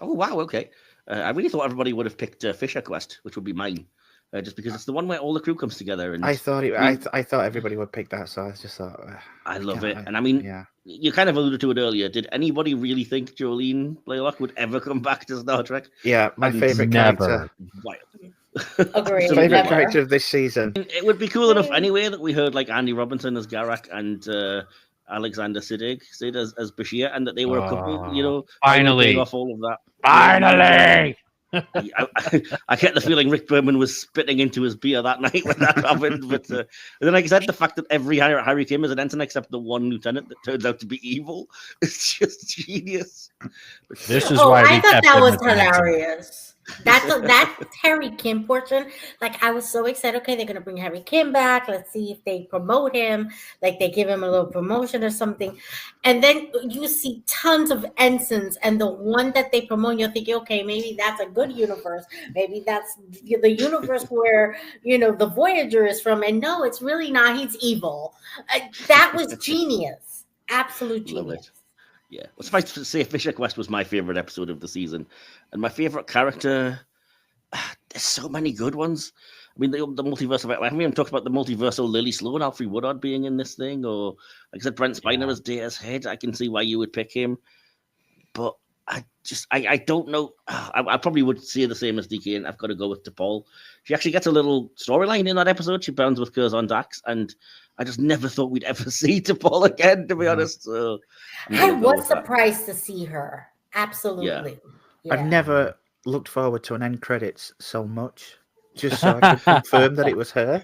oh wow, okay. I really thought everybody would have picked Fisher Quest, which would be mine, just because it's the one where all the crew comes together. And I thought I thought everybody would pick that, so I just thought. I love it, and I mean, yeah. You kind of alluded to it earlier. Did anybody really think Jolene Blaylock would ever come back to Star Trek? Yeah, my favorite character. Wow. Agreed. So Favorite Never. character of this season. It would be cool enough anyway that we heard like Andy Robinson as Garak and Alexander Siddig as Bashir, and that they were a couple, you know, finally off all of that. Finally. I get the feeling Rick Berman was spitting into his beer that night when that happened. But and then, like I said, the fact that every Harry Kim is an ensign except the one lieutenant that turns out to be evil, it's just genius. This is why I we thought kept that him was as an ensign. hilarious. That Harry Kim portion, like I was so excited. Okay, they're gonna bring Harry Kim back. Let's see if they promote him, like they give him a little promotion or something. And then you see tons of ensigns, and the one that they promote, you're thinking, okay, maybe that's a good universe. Maybe that's the universe where the Voyager is from. And no, it's really not. He's evil. That was genius. Absolute Love genius. it. Yeah, well, suffice to say, Fisher Quest was my favorite episode of the season, and my favorite character. There's so many good ones. I mean, the multiverse. I haven't even talked about the multiversal Lily Sloan, Alfred Woodard being in this thing, or like I said, Brent Spiner as Data's head. I can see why you would pick him, but I don't know. I probably would say the same as DK, and I've got to go with DePaul. She actually gets a little storyline in that episode. She bonds with Curzon Dax, and I just never thought we'd ever see DePaul again, to be honest. So I was surprised to see her. Absolutely. Yeah. I've never looked forward to an end credits so much, just so I could confirm that it was her.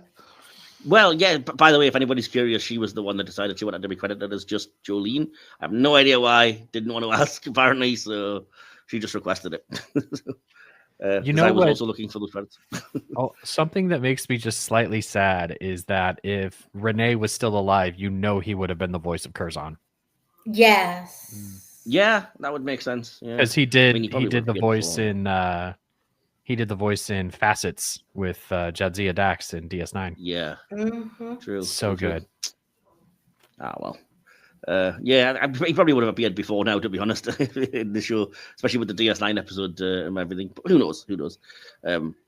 Well, yeah, but by the way, if anybody's curious, she was the one that decided she wanted to be credited as just Jolene. I have no idea why. Didn't want to ask, apparently, so she just requested it. You know I was what? also looking for those credits. Something that makes me just slightly sad is that if Renee was still alive, he would have been the voice of Curzon. Yes. Yeah, that would make sense. Because he did. I mean, he did the voice in. He did the voice in Facets with Jadzia Dax in DS9. Yeah, true. So good. Ah, well. Yeah, he probably would have appeared before now, to be honest, in the show, especially with the DS9 episode and everything. But who knows?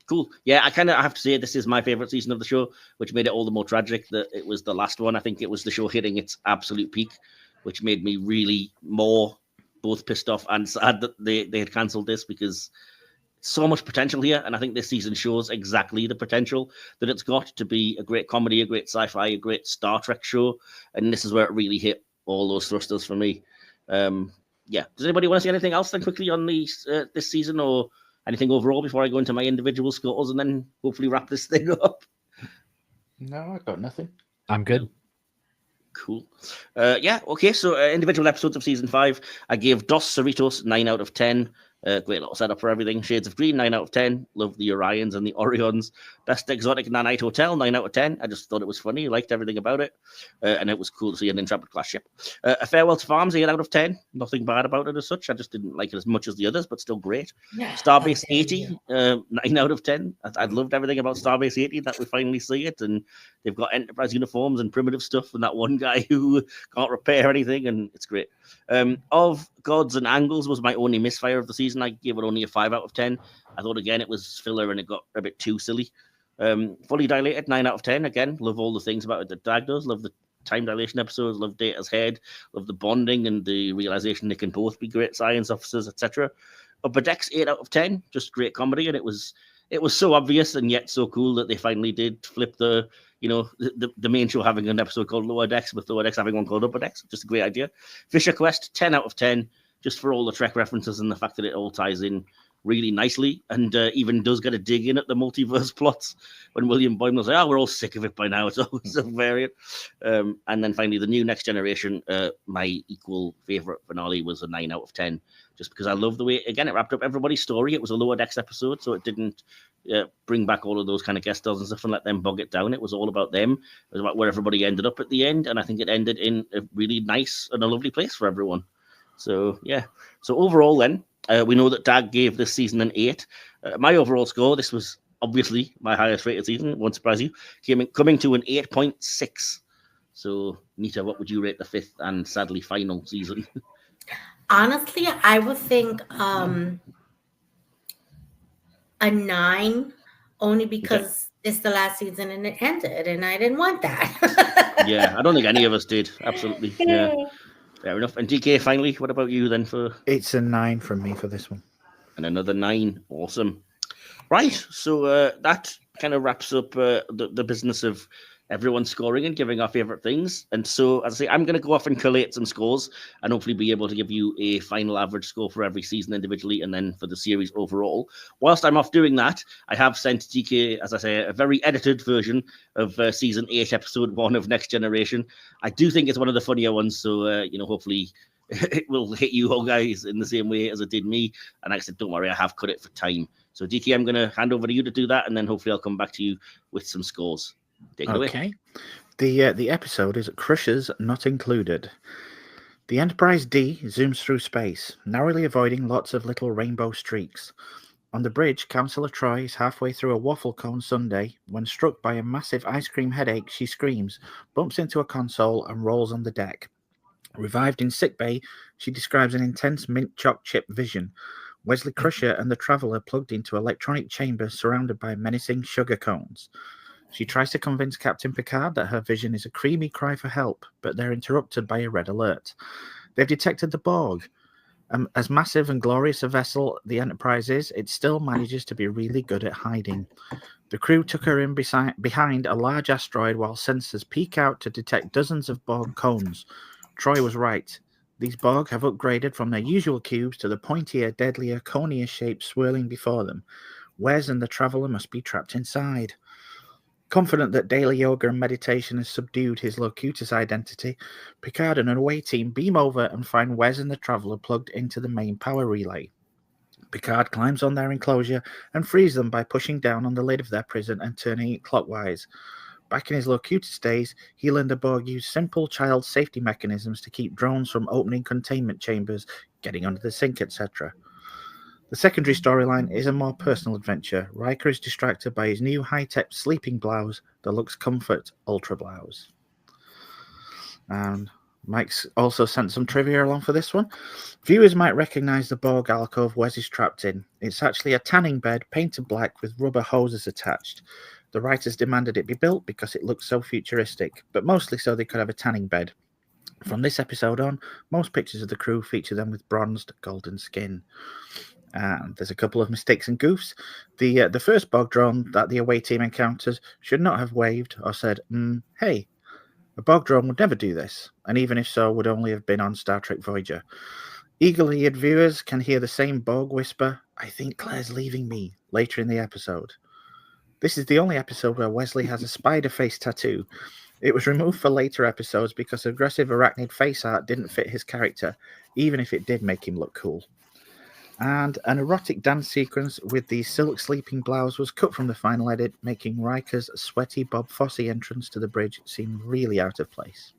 Cool. Yeah, I have to say this is my favorite season of the show, which made it all the more tragic that it was the last one. I think it was the show hitting its absolute peak, which made me really more both pissed off and sad that they had cancelled this, because so much potential here, and I think this season shows exactly the potential that it's got to be a great comedy, a great sci-fi, a great Star Trek show, and this is where it really hit all those thrusters for me. Yeah, does anybody want to say anything else then quickly on this season, or anything overall before I go into my individual scores and then hopefully wrap this thing up? No, I've got nothing. I'm good. Cool. Yeah, okay, so individual episodes of season 5, I gave Dos Cerritos 9 out of 10. Great little setup for everything. Shades of Green, 9 out of 10. Love the Orions and the Orions. Best Exotic Nanite Hotel, 9 out of 10. I just thought it was funny. Liked everything about it. And it was cool to see an Intrepid class ship. A Farewell to Farms, 8 out of 10. Nothing bad about it as such. I just didn't like it as much as the others, but still great. Yeah, Starbase 80, 9 out of 10. I loved everything about Starbase 80, that we finally see it. And they've got Enterprise uniforms and primitive stuff, and that one guy who can't repair anything, and it's great. Of Gods and Angles was my only misfire of the season. I gave it only a 5 out of 10. I thought, again, it was filler and it got a bit too silly. Fully Dilated, 9 out of 10. Again, love all the things about it that Dag does. Love the time dilation episodes. Love Data's head. Love the bonding and the realization they can both be great science officers, etc. Upper Decks, 8 out of 10. Just great comedy, and it was so obvious and yet so cool that they finally did flip the main show having an episode called Lower Decks with Lower Decks having one called Upper Decks. Just a great idea. Fisher Quest, 10 out of 10, just for all the Trek references and the fact that it all ties in really nicely, and even does get a dig in at the multiverse plots when William Boimler says, we're all sick of it by now. It's always a variant. And then finally, the new Next Generation, my equal favorite finale was a 9 out of 10, just because I love the way, again, it wrapped up everybody's story. It was a Lower Decks episode, so it didn't bring back all of those kind of guest stars and stuff and let them bog it down. It was all about them. It was about where everybody ended up at the end, and I think it ended in a really nice and a lovely place for everyone. So, yeah. So overall then, we know that Dag gave this season an 8. My overall score, this was obviously my highest rated season, won't surprise you, coming to an 8.6. So, Nita, what would you rate the 5th and sadly final season? Honestly, I would think a 9, only because it's the last season and it ended, and I didn't want that. Yeah, I don't think any of us did. Absolutely. Yeah. Fair enough. And DK, finally, what about you then? It's a 9 from me for this one. And another 9. Awesome. Right. So that kind of wraps up the business of everyone scoring and giving our favorite things. And so, as I say, I'm going to go off and collate some scores and hopefully be able to give you a final average score for every season individually and then for the series overall. Whilst I'm off doing that, I have sent DK, as I say, a very edited version of season 8, episode 1 of Next Generation. I do think it's one of the funnier ones. So, hopefully it will hit you all guys in the same way as it did me. And like I said, don't worry, I have cut it for time. So, DK, I'm going to hand over to you to do that, and then hopefully I'll come back to you with some scores. Take it away. Okay. The episode is Crushers Not Included. The Enterprise D zooms through space, narrowly avoiding lots of little rainbow streaks. On the bridge, Councillor Troy is halfway through a waffle cone sundae when struck by a massive ice cream headache. She screams, bumps into a console, and rolls on the deck. Revived in sickbay, she describes an intense mint choc chip vision. Wesley Crusher and the Traveller plugged into electronic chambers surrounded by menacing sugar cones. She tries to convince Captain Picard that her vision is a creamy cry for help, but they're interrupted by a red alert. They've detected the Borg. As massive and glorious a vessel the Enterprise is, it still manages to be really good at hiding. The crew took her in behind a large asteroid while sensors peek out to detect dozens of Borg cones. Troy was right. These Borg have upgraded from their usual cubes to the pointier, deadlier, conier shapes swirling before them. Wes and the Traveller must be trapped inside. Confident that daily yoga and meditation has subdued his Locutus identity, Picard and an away team beam over and find Wes and the Traveller plugged into the main power relay. Picard climbs on their enclosure and frees them by pushing down on the lid of their prison and turning it clockwise. Back in his Locutus days, he and the Borg used simple child safety mechanisms to keep drones from opening containment chambers, getting under the sink, etc. The secondary storyline is a more personal adventure. Riker is distracted by his new high-tech sleeping blouse that looks comfort ultra blouse. And Mike's also sent some trivia along for this one. Viewers might recognize the Borg alcove Wes is trapped in. It's actually a tanning bed painted black with rubber hoses attached. The writers demanded it be built because it looks so futuristic, but mostly so they could have a tanning bed. From this episode on, most pictures of the crew feature them with bronzed golden skin. And there's a couple of mistakes and goofs. The first Borg drone that the away team encounters should not have waved or said, hey. A Borg drone would never do this, and even if so, would only have been on Star Trek Voyager. Eagle-eared viewers can hear the same Borg whisper, I think Claire's leaving me, later in the episode. This is the only episode where Wesley has a spider face tattoo. It was removed for later episodes because aggressive arachnid face art didn't fit his character, even if it did make him look cool. And an erotic dance sequence with the silk sleeping blouse was cut from the final edit, making Riker's sweaty Bob Fosse entrance to the bridge seem really out of place.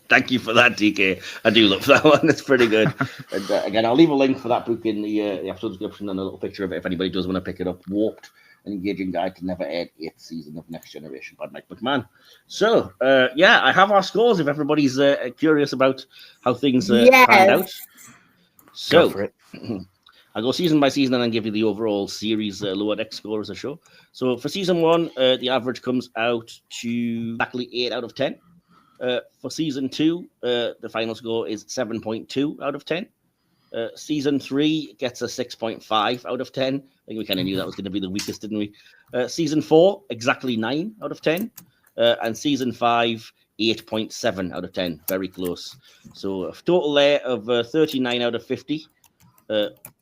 Thank you for that, DK. I do love that one. It's pretty good. And again, I'll leave a link for that book in the episode description and a little picture of it if anybody does want to pick it up. Warped, an engaging guide to never aired 8th season of Next Generation by Mike McMahan. So, I have our scores if everybody's curious about how things panned out. So, go for it. I'll go season by season and then give you the overall series lower deck score as a show. So for season 1, the average comes out to exactly 8 out of 10. For season 2, the final score is 7.2 out of 10. Season 3 gets a 6.5 out of 10. I think we kind of knew that was going to be the weakest, didn't we? Season 4, exactly 9 out of 10. And season 5, 8.7 out of 10. Very close. So a total there of 39 out of 50.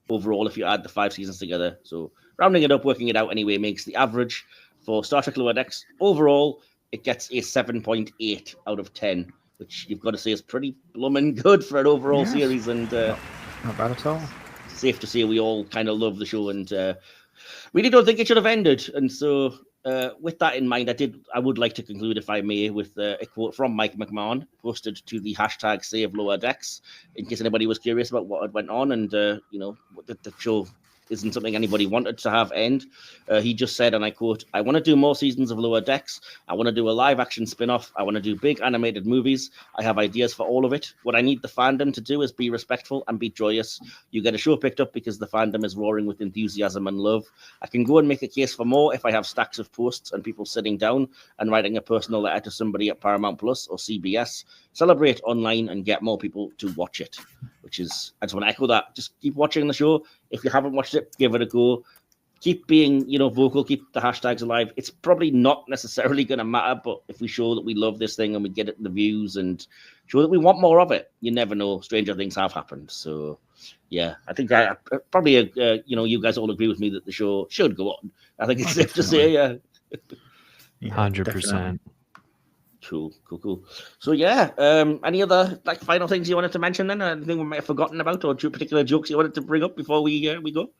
Overall, if you add the 5 seasons together. So rounding it up, working it out anyway, makes the average for Star Trek Lower Decks. Overall, it gets a 7.8 out of 10, which you've got to say is pretty blooming good for an overall series. And not bad at all. Safe to say we all kind of love the show and really don't think it should have ended. And so with that in mind, I would like to conclude, if I may, with a quote from Mike McMahan posted to the hashtag Save Lower Decks, in case anybody was curious about what had went on and what did the show isn't something anybody wanted to have end. He just said, and I quote, "I want to do more seasons of Lower Decks. I want to do a live-action spin-off. I want to do big animated movies. I have ideas for all of it. What I need the fandom to do is be respectful and be joyous. You get a show picked up because the fandom is roaring with enthusiasm and love. I can go and make a case for more if I have stacks of posts and people sitting down and writing a personal letter to somebody at Paramount Plus or CBS. Celebrate online and get more people to watch it," which is, I just want to echo that. Just keep watching the show. If you haven't watched it, give it a go. Keep being, vocal, keep the hashtags alive. It's probably not necessarily going to matter, but if we show that we love this thing and we get it the views and show that we want more of it, you never know. Stranger things have happened. So, yeah, I think probably, you guys all agree with me that the show should go on. I think it's safe to say, yeah. 100%. Cool. So, yeah, any other final things you wanted to mention then? Anything we might have forgotten about, or two particular jokes you wanted to bring up before we go?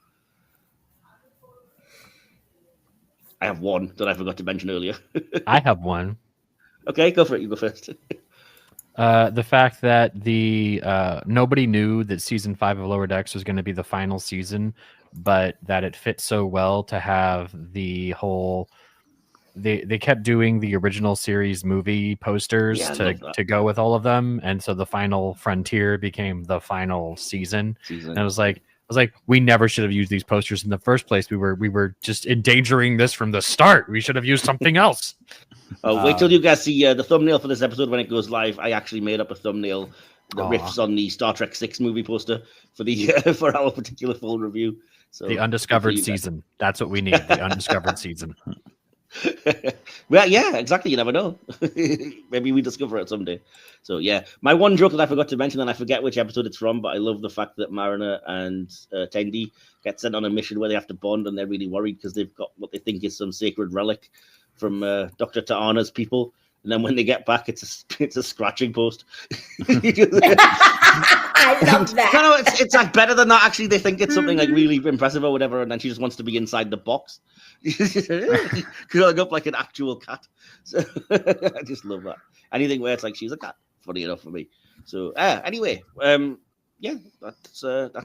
I have one that I forgot to mention earlier. I have one. Okay, go for it. You go first. The fact that nobody knew that season 5 of Lower Decks was going to be the final season, but that it fit so well to have the whole. They kept doing the original series movie posters to go with all of them, and so the final frontier became the final season. And I was like, we never should have used these posters in the first place. We were just endangering this from the start. We should have used something else. Wait till you guys see the thumbnail for this episode when it goes live. I actually made up a thumbnail that riffs on the Star Trek 6 movie poster for the for our particular full review. So the undiscovered season. That's what we need. The undiscovered season. Well, yeah, exactly. You never know. Maybe we discover it someday. So, yeah, my one joke that I forgot to mention, and I forget which episode it's from, but I love the fact that Mariner and Tendi get sent on a mission where they have to bond, and they're really worried because they've got what they think is some sacred relic from Dr. Ta'ana's people. And then when they get back, it's a scratching post. I love that. No, it's like better than that. Actually, they think it's something like really impressive or whatever, and then she just wants to be inside the box, curling up like an actual cat. So I just love that. Anything where it's like she's a cat, funny enough for me. So anyway, yeah, that's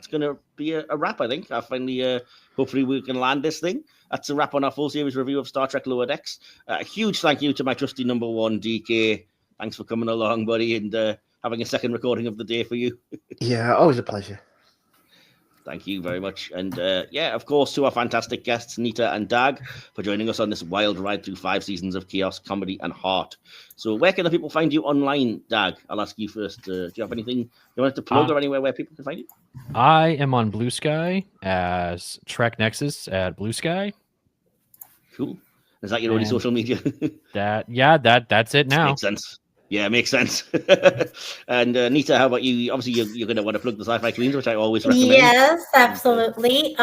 gonna be a wrap. I think I finally, hopefully, we can land this thing. That's a wrap on our full series review of Star Trek Lower Decks. A huge thank you to my trusty number one, DK. Thanks for coming along, buddy, and having a second recording of the day for you. Yeah, always a pleasure. Thank you very much. And yeah, of course, to our fantastic guests, Nita and Dag, for joining us on this wild ride through 5 seasons of chaos, comedy, and heart. So where can the people find you online, Dag? I'll ask you first. Do you have anything you wanted to plug or anywhere where people can find you? I am on Blue Sky as Trek Nexus at Blue Sky. Cool. Is that your only social media? That's it now. Makes sense. Yeah, makes sense. And Nita, how about you? Obviously, you're going to want to plug the Sci-Fi Queens, which I always recommend. Yes, absolutely.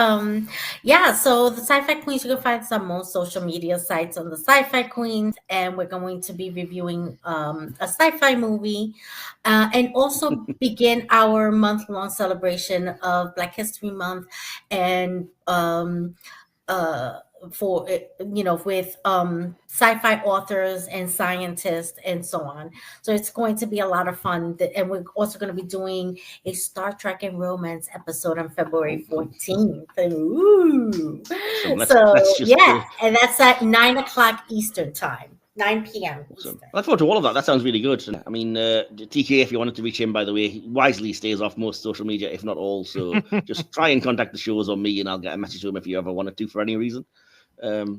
Yeah, so the Sci-Fi Queens, you can find us on most social media sites on the Sci-Fi Queens, and we're going to be reviewing a sci-fi movie and also begin our month-long celebration of Black History Month and for with sci-fi authors and scientists and so on. So it's going to be a lot of fun. And we're also going to be doing a Star Trek and Romance episode on February 14th. Ooh. And that's at 9:00 Eastern time. 9 p.m. Eastern. I look forward to all of that. That sounds really good. I mean, TK, if you wanted to reach him, by the way, he wisely stays off most social media, if not all. So just try and contact the shows on me, and I'll get a message to him if you ever wanted to for any reason.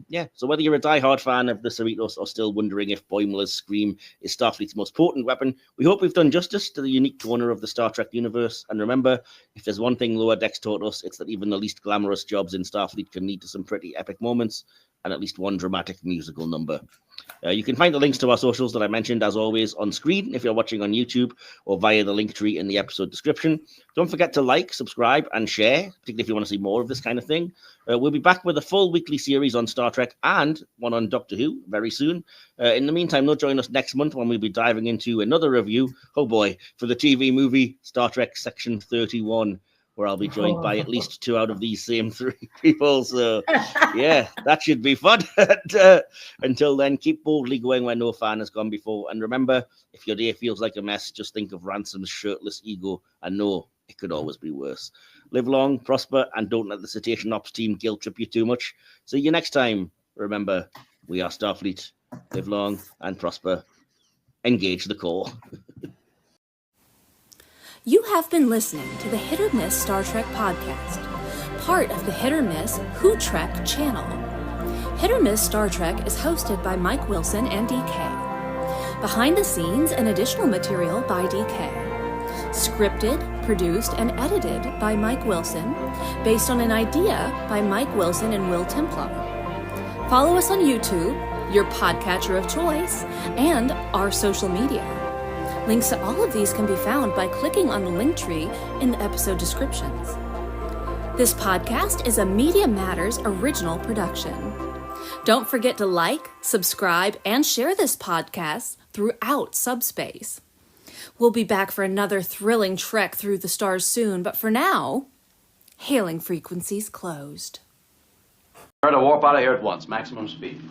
Yeah, so whether you're a diehard fan of the Cerritos or still wondering if Boimler's scream is Starfleet's most potent weapon, we hope we've done justice to the unique corner of the Star Trek universe. And remember, if there's one thing Lower Decks taught us, it's that even the least glamorous jobs in Starfleet can lead to some pretty epic moments and at least one dramatic musical number. You can find the links to our socials that I mentioned, as always, on screen if you're watching on YouTube or via the link tree in the episode description. Don't forget to like, subscribe, and share, particularly if you want to see more of this kind of thing. We'll be back with a full weekly series on Star Trek and one on Doctor Who very soon. In the meantime, though, join us next month when we'll be diving into another review, oh boy, for the TV movie Star Trek Section 31. Where I'll be joined by at least 2 out of these same 3 people. So, yeah, that should be fun. Until then, keep boldly going where no fan has gone before. And remember, if your day feels like a mess, just think of Ransom's shirtless ego and know it could always be worse. Live long, prosper, and don't let the Cetacean Ops team guilt trip you too much. See you next time. Remember, we are Starfleet. Live long and prosper. Engage the core. You have been listening to the Hit or Miss Star Trek podcast, part of the Hit or Miss Who Trek channel. Hit or Miss Star Trek is hosted by Mike Wilson and D.K. Behind the scenes and additional material by D.K. Scripted, produced, and edited by Mike Wilson, based on an idea by Mike Wilson and Will Templar. Follow us on YouTube, your podcatcher of choice, and our social media. Links to all of these can be found by clicking on the link tree in the episode descriptions. This podcast is a Media Matters original production. Don't forget to like, subscribe, and share this podcast throughout subspace. We'll be back for another thrilling trek through the stars soon, but for now, hailing frequencies closed. Try to warp out of here at once, maximum speed.